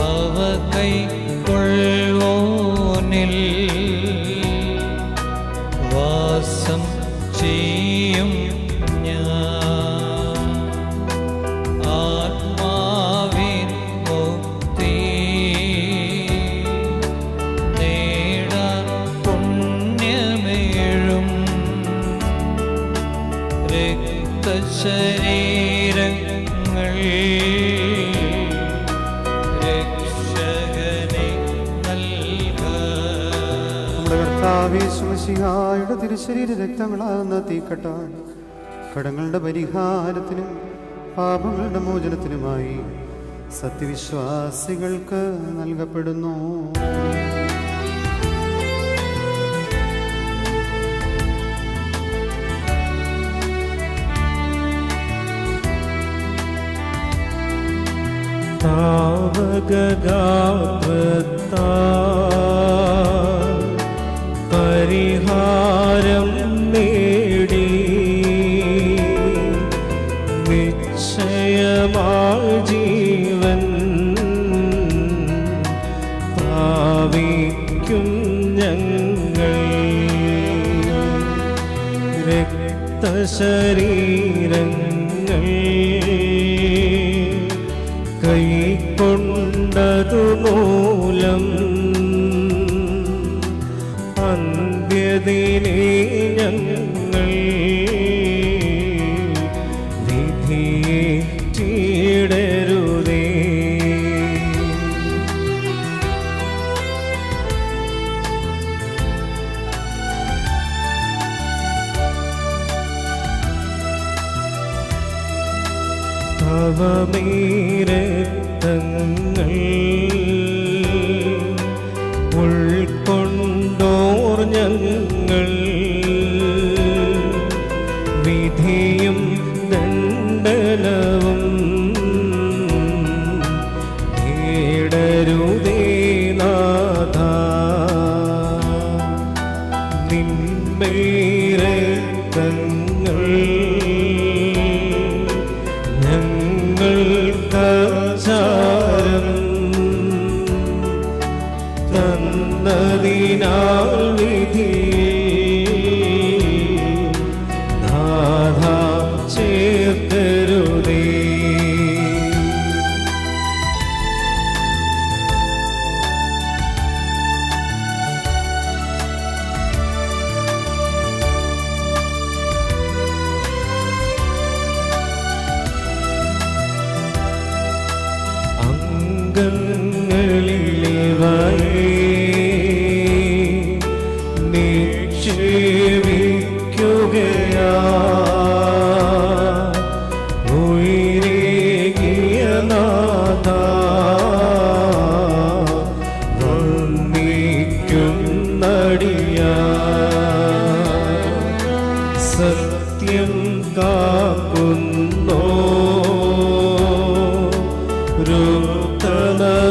അവ കൈക്കൊള്ളുവോനിൽ വാസം ചെയ്യും ഞാൻ. ആത്മാവിൻ മുക്തി നേടാൻ പുണ്യമേഴും രക്തശരീരങ്ങൾ രക്ഷകനെ നൽകാൻ.
നമ്മുടെ കർത്താവേ തിരുശരീര രക്തങ്ങളാകുന്ന തീക്കട്ടാൻ കടങ്ങളുടെ പരിഹാരത്തിനും പാപങ്ങളുടെ മോചനത്തിനുമായി സത്യവിശ്വാസികൾക്ക് നൽകപ്പെടുന്നു.
പരിഹാരം നേടി നിശ്ചയമായി ജീവൻ പ്രാപിക്കും ഞങ്ങൾ. രക്തശരീരങ്ങൾ കൈക്കൊണ്ടതുമൂലം അന്ത്യദിനേ ഞങ്ങൾ വിധിയേറ്റിടരുതേ. രക്തങ്ങൾ ഉൾക്കൊണ്ടോർ ഞങ്ങൾ വിധിയും ദണ്ഡനവും നേടരുതേ നാഥ. നിന്മേ രക്തങ്ങൾ ഞങ്ങൾക്കാചാരം തന്നതിനാൽ വിധിയെ നാഥ ചേർക്കരുതേ. നിക്ഷേപിക്കുകയാ ഉയരേകിയ നാഥ വന്ദിക്കുന്നടിയാ. സത്യം കാക്കുന്നോ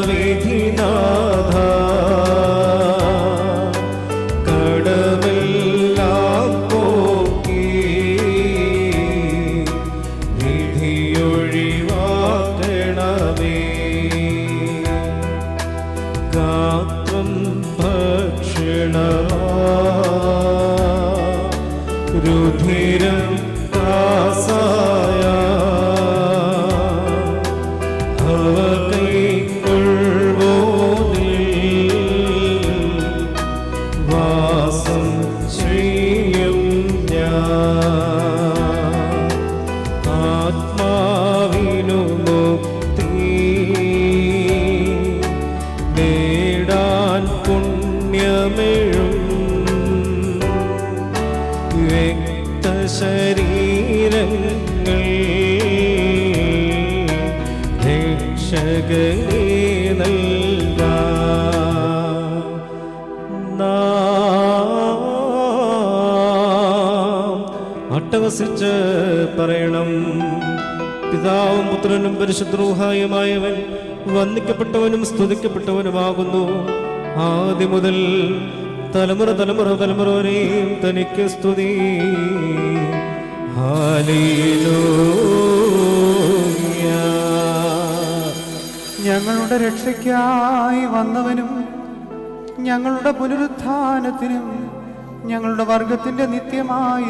വിധിനാഥ കടമെല്ലാം പോക്കി വിധിയൊഴിവാക്കണമേ. ഗാത്രം ഭക്ഷണമാ രുധിരം കാസായ വാസം ചെയ്യും ഞാൻ. ആത്മാവിനു മുക്തി നേടാൻ പുണ്യമെഴും രക്തശരീരങ്ങൾ രക്ഷകനെ അട്ടഹസിച്ച് പറയണം. പിതാവും പുത്രനും പരിശുദ്ധരൂഹായുമായവൻ വന്ദിക്കപ്പെട്ടവനും സ്തുതിക്കപ്പെട്ടവനുമാകുന്നു. ആദ്യം മുതൽ തലമുറ തലമുറ തലമുറ വരെയും തനിക്ക് സ്തുതി. ഹല്ലേലൂയ.
ഞങ്ങളുടെ രക്ഷയ്ക്കായി വന്നവനും ഞങ്ങളുടെ പുനരുത്ഥാനത്തിനും ഞങ്ങളുടെ വർഗത്തിന്റെ നിത്യമായ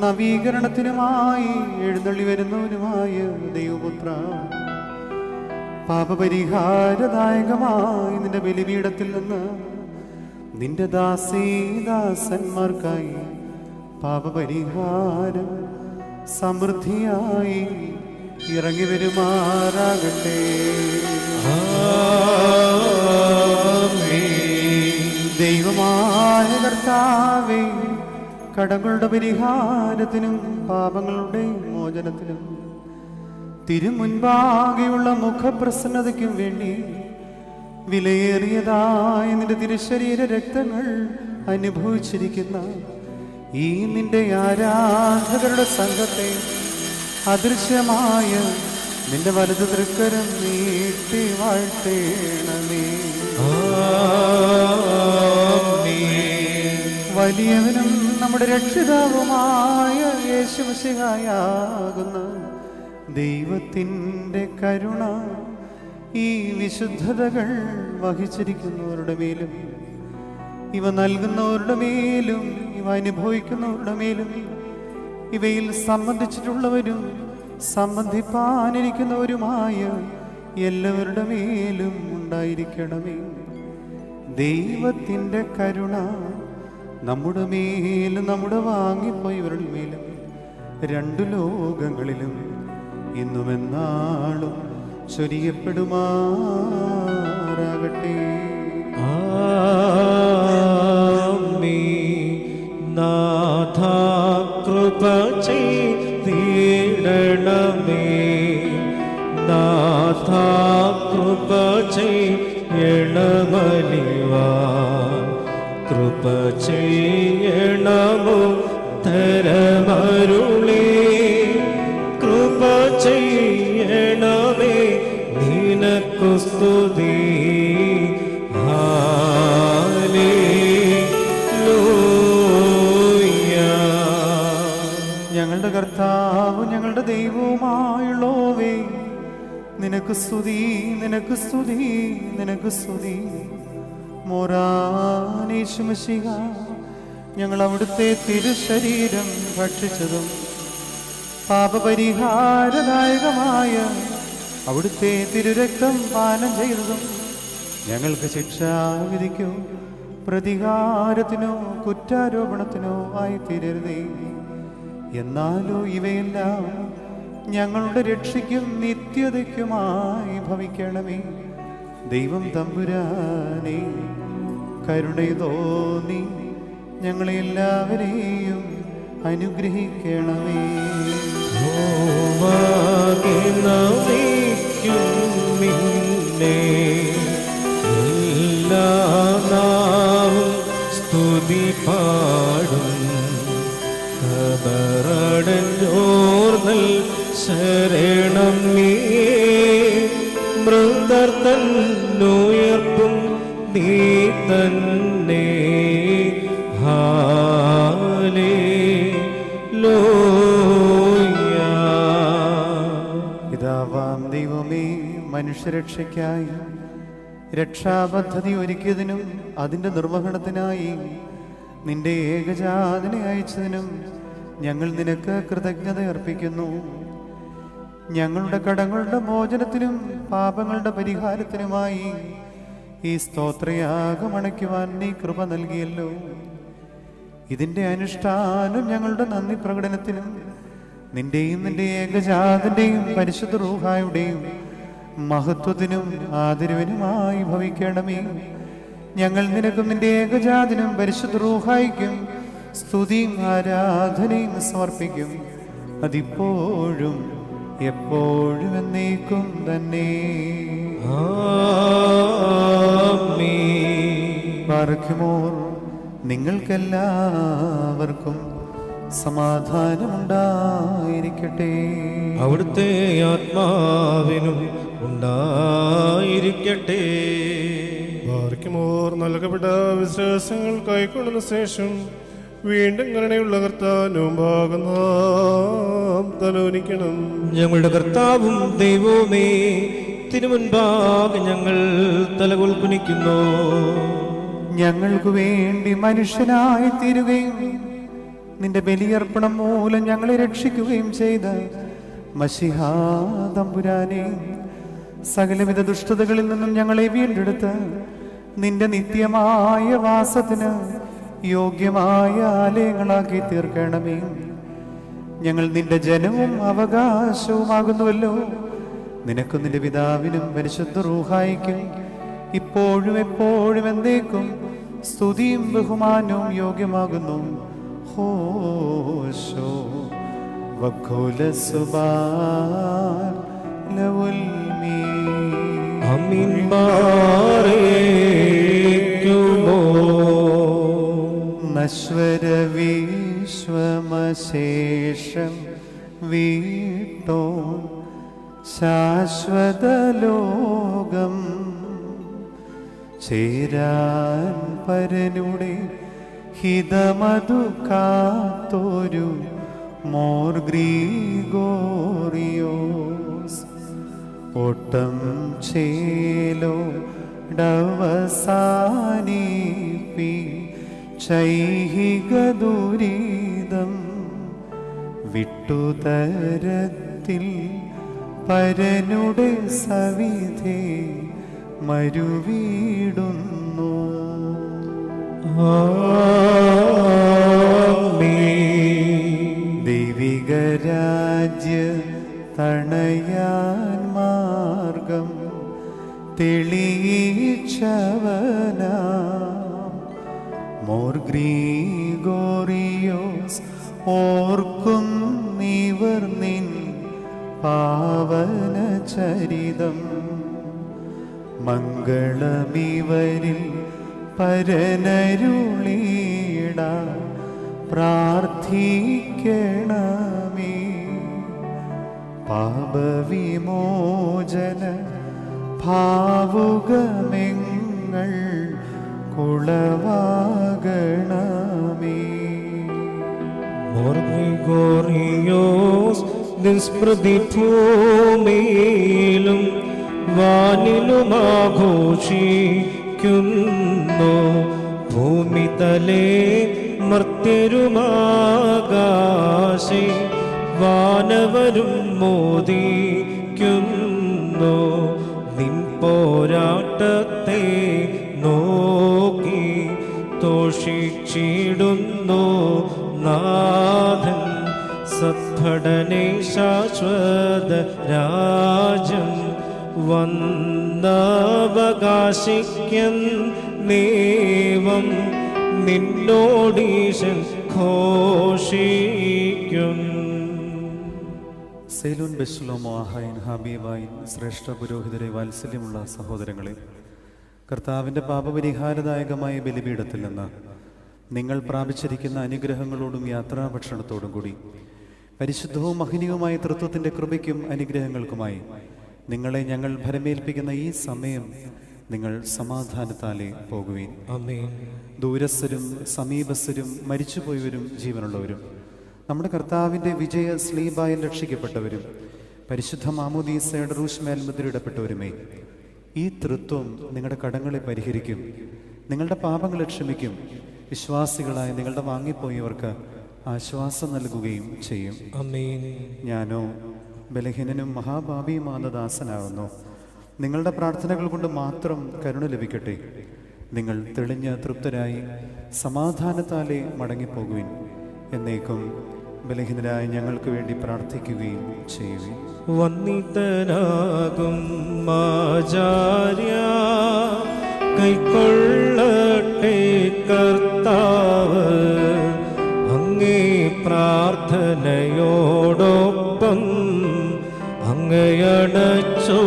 നവീകരണത്തിനുമായി എഴുന്നള്ളി വരുന്നവനുമായ ദൈവപുത്ര, പാപപരിഹാരദായകമായി നിന്റെ ബലിപീഠത്തിൽ നിന്ന് നിന്റെ ദാസീദാസന്മാർക്കായി പാപപരിഹാരം സമൃദ്ധിയായി ഇറങ്ങി വരുമാറാകട്ടെ. ദൈവമായ കർത്താവേ, കടങ്ങളുടെ പരിഹാരത്തിനും പാപങ്ങളുടെ മോചനത്തിനും തിരുമുൻപാകെയുള്ള മുഖപ്രസന്നതയ്ക്കും വേണ്ടി വിലയേറിയതായ നിന്റെ തിരുശരീര രക്തങ്ങൾ അനുഭവിച്ചിരിക്കുന്ന ഈ നിന്റെ ആരാധകരുടെ സംഘത്തെ അദൃശ്യമായ നിന്റെ വലതു തൃക്കരം നീട്ടി വാഴ്ത്തേണമേ. വലിയവനും നമ്മുടെ രക്ഷിതാവുമായ യേശുമിശിഹായാകുന്ന ദൈവത്തിൻ്റെ കരുണ ഈ വിശുദ്ധതകൾ വഹിച്ചിരിക്കുന്നവരുടെ മേലും ഇവ നൽകുന്നവരുടെ മേലും ഇവ അനുഭവിക്കുന്നവരുടെ മേലും ഇവയിൽ സംബന്ധിച്ചിട്ടുള്ളവരും സംബന്ധിപ്പാനിരിക്കുന്നവരുമായ എല്ലാവരുടെ മേലും ഉണ്ടായിരിക്കണമേ. ദൈവത്തിൻ്റെ കരുണ നമ്മുടെ മേലും നമ്മുടെ വാങ്ങിപ്പോയവരുടെ മേലും രണ്ടു ലോകങ്ങളിലും ഇന്നുമെന്നാളും ചൊരിയപ്പെടുമാറാകട്ടെ.
നാഥ കൃപ ചെയ്തിടണമേ, നാഥ കൃപ ചെയ്യണമലിവാ, കൃപ ചെയ്യണമോ തരമരുളേ, കൃപ ചെയ്യണമേ നിനക്കു സ്തുതി.
ഞങ്ങളുടെ കർത്താവ് ഞങ്ങളുടെ ദൈവവുമായുള്ളോവേ, നിനക്ക് സ്തുതി, നിനക്ക് സ്തുതി, നിനക്ക് സ്തുതി. മോറാനേശുമശിഹ, ഞങ്ങൾ അവിടുത്തെ തിരുശരീരം ഭക്ഷിച്ചതും പാപപരിഹാരദായകമായ അവിടുത്തെ തിരുരക്തം പാനം ചെയ്തതും ഞങ്ങൾക്ക് ശിക്ഷാവിധിക്കോ പ്രതികാരത്തിനോ കുറ്റാരോപണത്തിനോ ആയിത്തീരരുതേ. എന്നാലോ ഇവയെല്ലാം ഞങ്ങളുടെ രക്ഷയ്ക്കും നിത്യതയ്ക്കുമായി ഭവിക്കണമേ. ദൈവം തമ്പുരാനെ കരുണയോന്നി ഞങ്ങളെല്ലാവരെയും അനുഗ്രഹിക്കണമേ.
സ്തുതി പാടും ഖബറടഞ്ഞോർന്നൽ ശരണം നീ, മൃതർ തന്നുയർപ്പും നീ തന്നെ. ഹല്ലേലൂയ.
പിതാവാം ദൈവമേ, മനുഷ്യരക്ഷയ്ക്കായി രക്ഷാപദ്ധതി ഒരുക്കിയതിനും അതിൻ്റെ നിർവഹണത്തിനായി നിന്റെ ഏകജാതനെ അയച്ചതിനും ഞങ്ങൾ നിനക്ക് കൃതജ്ഞത അർപ്പിക്കുന്നു. ഞങ്ങളുടെ കടങ്ങളുടെ മോചനത്തിനും പാപങ്ങളുടെ പരിഹാരത്തിനുമായി ഈ സ്തോത്രയാഗം അണയ്ക്കുവാൻ നീ കൃപ നൽകിയല്ലോ. ഇതിൻ്റെ അനുഷ്ഠാനം ഞങ്ങളുടെ നന്ദി പ്രകടനത്തിനും നിന്റെയും നിന്റെ ഏകജാതന്റെയും പരിശുദ്ധ റൂഹായുടെയും മഹത്വത്തിനും ആദരവിനുമായി ഭവിക്കണമേ. ഞങ്ങൾ നിനക്കും നിന്റെ ഏകജാതനും പരിശുദ്ധ റൂഹായിക്കും സ്തുതിയും ആരാധനയും സമർപ്പിക്കും. അതിപ്പോഴും എപ്പോഴും എന്നേക്കും തന്നെ. ബാറക്കുമോർ, നിങ്ങൾക്കെല്ലാവർക്കും സമാധാനമുണ്ടായിരിക്കട്ടെ.
അവിടുത്തെ ആത്മാവിനും ഉണ്ടായിരിക്കട്ടെ.
ബാറക്കുമോർ, നൽകപ്പെട്ട വിശ്വാസങ്ങൾ കൈക്കൊള്ളുന്ന ശേഷം വീണ്ടും കരുണയുള്ള കർത്താനും ഭാഗം നാം തലോനിക്കണം.
ഞങ്ങളുടെ കർത്താവും ദൈവവുമേ, തിരുമുൻപാകെ ഞങ്ങൾ തലകുൽക്കുനിക്കുന്നു.
ഞങ്ങൾക്ക് വേണ്ടി മനുഷ്യനായി തീരുകയും നിന്റെ ബലിയർപ്പണം മൂലം ഞങ്ങളെ രക്ഷിക്കുകയും ചെയ്ത മശിഹാ തമ്പുരാനെ, സകലവിധ ദുഷ്ടതകളിൽ നിന്നും ഞങ്ങളെ വീണ്ടെടുത്ത് നിന്റെ നിത്യമായ വാസത്തിന് യോഗ്യമായ ആലയങ്ങളാക്കി തീർക്കണമേ. ഞങ്ങൾ നിന്റെ ജനവും അവകാശവുമാകുന്നുവല്ലോ. നിനക്കും നിന്റെ പിതാവിനും പരിശുദ്ധ റൂഹായിക്കും ഇപ്പോഴും എപ്പോഴും എന്നേക്കും സ്തുതിയും ബഹുമാനവും യോഗ്യമാകുന്നു. ഹോശോ വഖുല സുബാൻ
അമീൻ ബാറേക്കുമോ.
നശ്വര വിശ്വമശേഷം വീട്ടോ ശാശ്വത ലോകം ചേരാൻ പരനുടെ ഹിതമതു കാത്തോരു മോർ ഗ്രീഗോറിയോസ് ഓട്ടം ചേലോ ഡവസാനിപ്പി ചൈഹിക ദുരിതം വിട്ടുതരത്തിൽ പരനുടെ സവിധേ മരുവീടുന്നു. ദൈവിക രാജ്യ തണയാൻ മാർഗം തെളിയിച്ചവനാ മോർ ഗ്രീഗോറിയോസ് ഓർക്കുന്നിവർ നിൻ പാവന ചരിതം. മംഗളമിവരിൽ പരനരുളീട പ്രാർത്ഥിക്കണമേ. പാപവിമോചന ഭാവുകമെങ്ങൾ കുളവാകണമേ.
മോർ ഗ്രിഗോറിയോസ് നിസ്പ്രതി ഭൂമിയിലും വാനിലുമാഘോഷിക്കുന്നു. ഭൂമി തലേ മർത്യരുമാകാശേ വാനവരും മോദിക്കുന്നു. നിൻ പോരാട്ടത്തെ നോക്കി തോഷിച്ചിടുന്നു നാഥൻ. സത്ഭടനെ ശാശ്വത രാജ്യം വന്നവകാശിക്കൻ നേവം നിന്നോടീശൻ ഘോഷിക്കും.
സെലൂൻ ബെശ്ലോമോ ആഹായിൻ ഹബീബായിൻ ശ്രേഷ്ഠ പുരോഹിതരെ വാത്സല്യമുള്ള സഹോദരങ്ങളെ, കർത്താവിൻ്റെ പാപപരിഹാരദായകമായ ബലിപീഠത്തിൽ നിന്ന് നിങ്ങൾ പ്രാപിച്ചിരിക്കുന്ന അനുഗ്രഹങ്ങളോടും യാത്രാഭക്ഷണത്തോടും കൂടി പരിശുദ്ധവും മഹനീയവുമായ തൃത്വത്തിൻ്റെ കൃപയ്ക്കും അനുഗ്രഹങ്ങൾക്കുമായി നിങ്ങളെ ഞങ്ങൾ ഭരമേൽപ്പിക്കുന്ന ഈ സമയം നിങ്ങൾ സമാധാനത്താലെ പോകുവീൻ. ദൂരസ്ഥരും സമീപസ്ഥരും മരിച്ചുപോയവരും ജീവനുള്ളവരും നമ്മുടെ കർത്താവിൻ്റെ വിജയ സ്ലീബായിൽ രക്ഷിക്കപ്പെട്ടവരും പരിശുദ്ധ മാമോദീസയുടെ റൂഷ്മേൽ മുദ്രയിടപ്പെട്ടവരുമേ, ഈ തൃത്വം നിങ്ങളുടെ കടങ്ങളെ പരിഹരിക്കും, നിങ്ങളുടെ പാപങ്ങളെ ക്ഷമിക്കും, വിശ്വാസികളായ നിങ്ങളുടെ വാങ്ങിപ്പോയവർക്ക് ആശ്വാസം നൽകുകയും ചെയ്യും. ഞാനോ ബലഹീനനും മഹാഭാവിയുമാകുന്ന ദാസനാകുന്നു. നിങ്ങളുടെ പ്രാർത്ഥനകൾ കൊണ്ട് മാത്രം കരുണ ലഭിക്കട്ടെ. നിങ്ങൾ തെളിഞ്ഞ് തൃപ്തരായി സമാധാനത്താലെ മടങ്ങിപ്പോകുവിൻ. എന്നേക്കും ബലഹീനരായ ഞങ്ങൾക്ക് വേണ്ടി പ്രാർത്ഥിക്കുകയും ചെയ്യുവിൻ.
വന്നിതനാകും ആചാര്യ കൈക്കൊള്ളട്ടെ കർത്താവ് അങ്ങേ പ്രാർത്ഥനയോടൊപ്പം അങ്ങയടച്ചോ